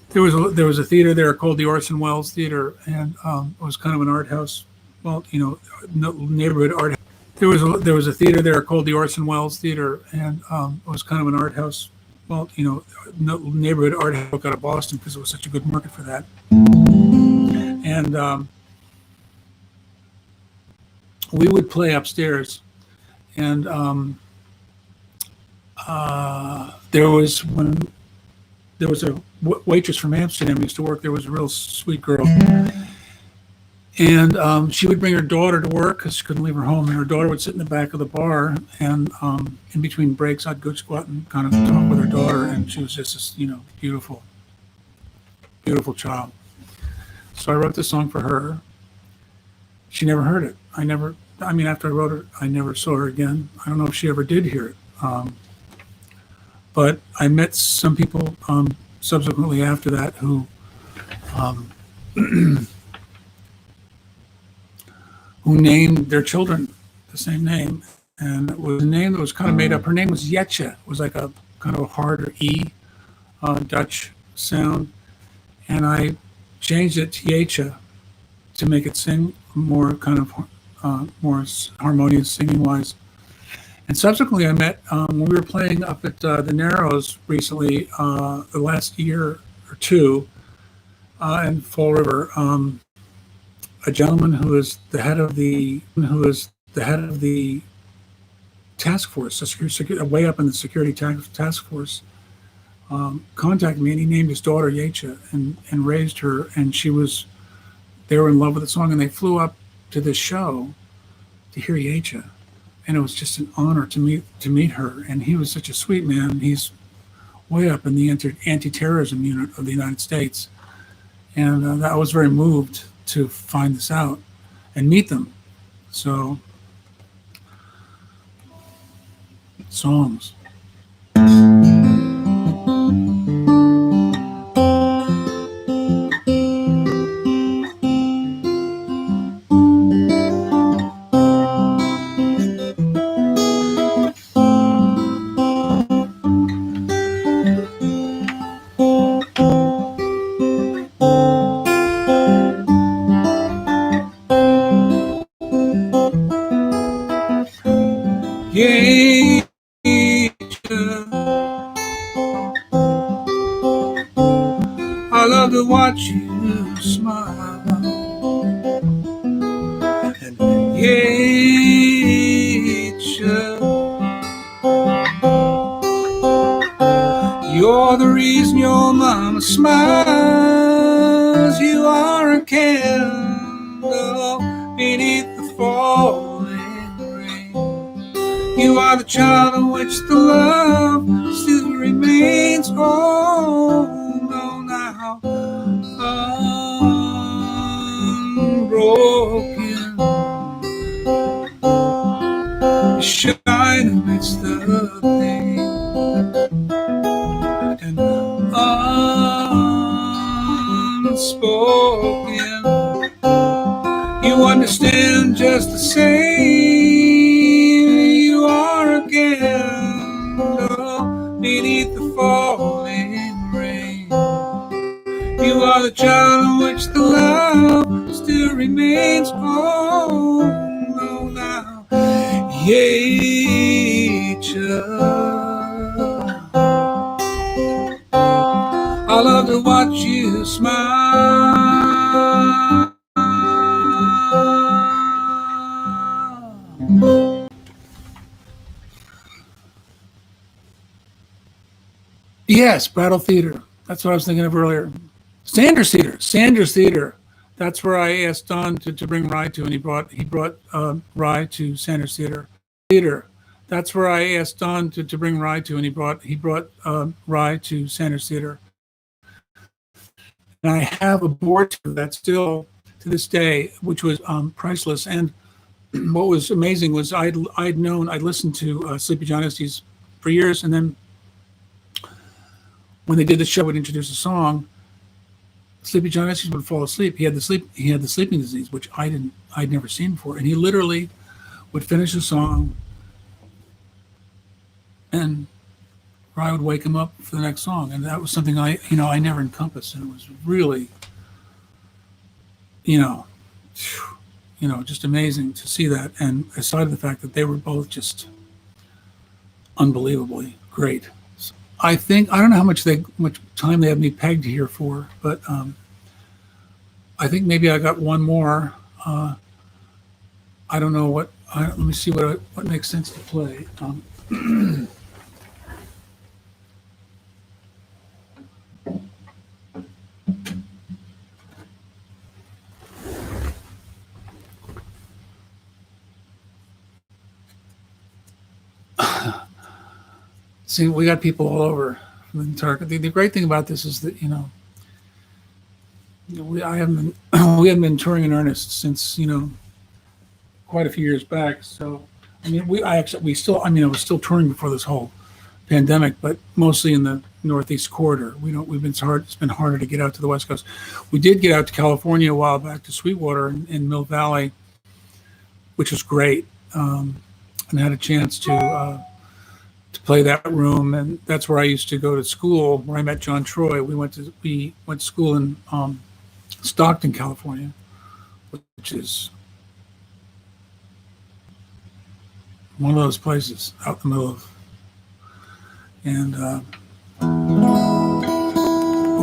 There was a theater there called the Orson Welles Theater, and it was kind of an art house. Well, neighborhood art. There was a theater there called the Orson Welles Theater, and it was kind of an art house. Well, neighborhood art house out of Boston because it was such a good market for that. And we would play upstairs, and there was a waitress from Amsterdam who used to work there. Was a real sweet girl, and she would bring her daughter to work because she couldn't leave her home. And her daughter would sit in the back of the bar, and in between breaks, I'd go squat and kind of talk with her daughter. And she was just this, beautiful, beautiful child. So I wrote this song for her. She never heard it. After I wrote it, I never saw her again. I don't know if she ever did hear it. But I met some people subsequently after that who who named their children the same name, and it was a name that was kind of made up. Her name was Jetje. It was like a kind of a harder E Dutch sound, and I changed it to Jetje to make it sing more kind of more harmonious singing wise. And subsequently, I met when we were playing up at the Narrows recently, the last year or two, in Fall River. A gentleman who is the head of the task force, way up in the security task force, contacted me, and he named his daughter Jetje and raised her, and they were in love with the song, and they flew up to this show to hear Jetje. And it was just an honor to meet her. And he was such a sweet man. He's way up in the anti-terrorism unit of the United States. And I was very moved to find this out and meet them. So, songs. I love to watch you smile, and you're the reason your mama smiles. You are a candle beneath the falling rain. You are the child in which the love still remains. Oh, no, now unbroken, shine amidst the pain, and unspoken. You understand just the same. You are a candle beneath the falling rain. You are the child in which the love still remains. Oh, no, now, Jetje. I love to watch you smile. Yes, Brattle Theater. That's what I was thinking of earlier. Sanders Theater. That's where I asked Don to bring Rye to, and he brought Rye to Sanders Theater. That's where I asked Don to bring Rye to, and he brought Rye to Sanders Theater. And I have a board that still to this day, which was priceless. And what was amazing was I'd listened to Sleepy John Estes for years, and then when they did the show, would introduce a song, Sleepy John Estes would fall asleep. He had the sleeping disease, which I'd never seen before. And he literally would finish a song, and I would wake him up for the next song. And that was something I never encompassed. And it was really, just amazing to see that. And aside of the fact that they were both just unbelievably great. So I don't know how much time they have me pegged here for, but I think maybe I got one more. I don't know let me see what makes sense to play. See, we got people all over from the entire. The great thing about this is that we haven't been touring in earnest since quite a few years back. So I was still touring before this whole pandemic, but mostly in the Northeast corridor. It's been harder to get out to the West Coast. We did get out to California a while back to Sweetwater in Mill Valley, which was great, and had a chance to play that room, and that's where I used to go to school, where I met John Troy. We went to school in Stockton, California, which is one of those places out in the middle of, and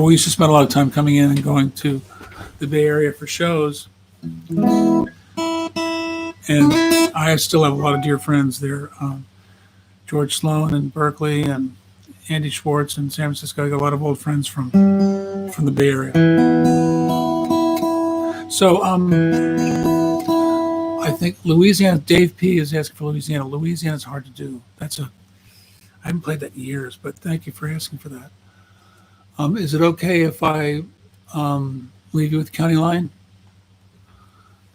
we used to spend a lot of time coming in and going to the Bay Area for shows. And I still have a lot of dear friends there. George Sloan in Berkeley and Andy Schwartz in San Francisco. I got a lot of old friends from the Bay Area. So I think Louisiana, Dave P is asking for Louisiana. Louisiana is hard to do. I haven't played that in years, but thank you for asking for that. Is it okay if I leave you with County Line?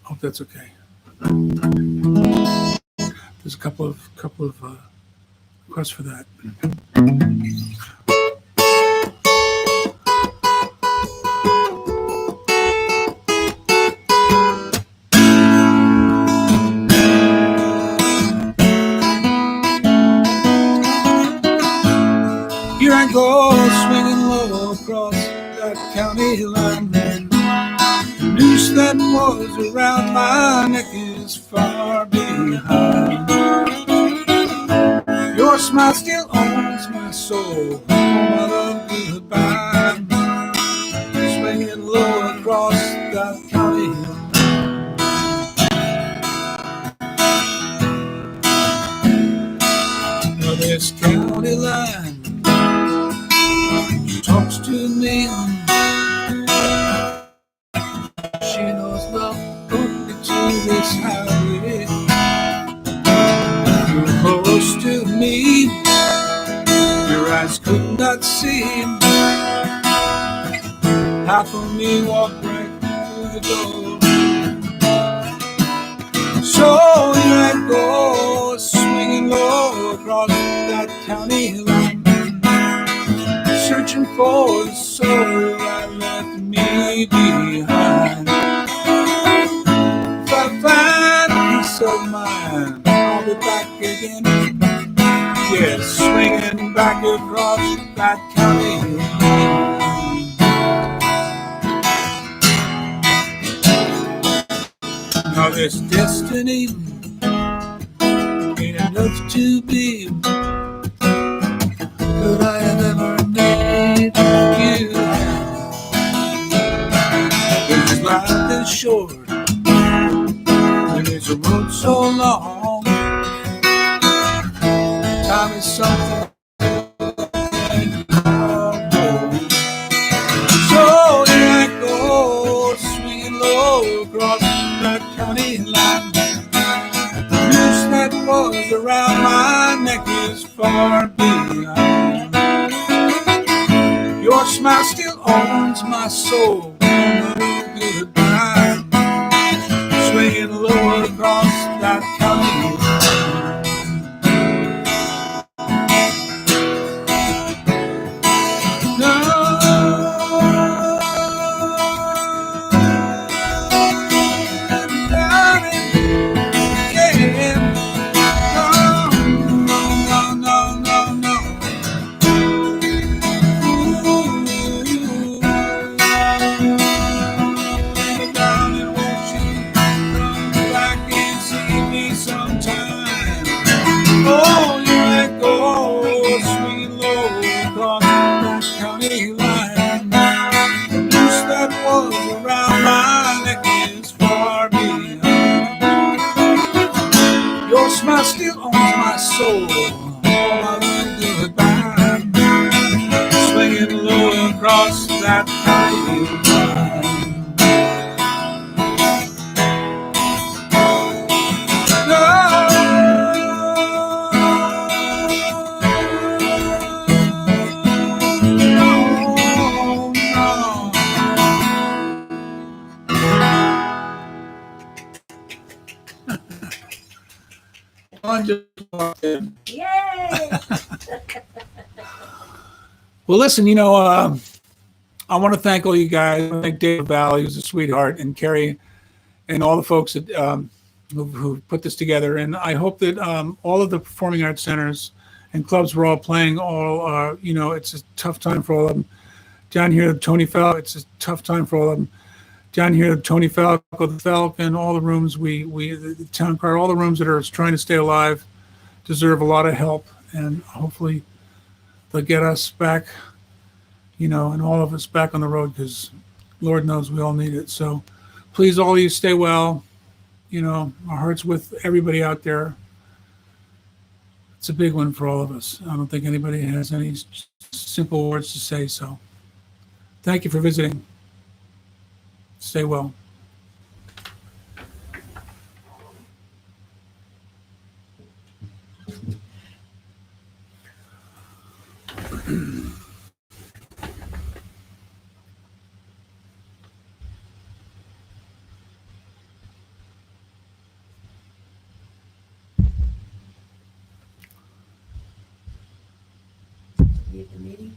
Hope that's okay. There's a couple of requests for that. Here I go, swinging low across that county line. The noose that was around my neck is far behind. Your smile still owns my soul. Oh, my love, goodbye. Swinging low across that county line. Now this county line talks to me. She knows love only to this highway. You're close to me. Your eyes could not see. Half of me walked right through the door. So here I go, swinging low across that county line, searching for the soul that left me behind. If I find a peace of mind, I'll be back again. Yes, swinging back across that county line. Now this destiny ain't enough to be. Could I have ever made you? This life is short, and it's a road so long. Time is something. So here I go, swinging low across that county line. The noose that was around my neck is far behind. Your smile still owns my soul. Goodbye. Swinging low across that county line. No. that night just walked in. Yay! Well, listen, I want to thank all you guys. I want to thank David Valley, who's a sweetheart, and Kerry, and all the folks that who put this together. And I hope that all of the performing arts centers and clubs were all playing. It's a tough time for all of them. Down here, Tony Falk. It's a tough time for all of them. Down here, Tony Falk, the Falk, and all the rooms. The town crier, all the rooms that are trying to stay alive, deserve a lot of help, and hopefully they'll get us back, and all of us back on the road, because Lord knows we all need it. So please, all of you, stay well. Our hearts with everybody out there. It's a big one for all of us. I don't think anybody has any simple words to say. So thank you for visiting. Stay well. You at the meeting?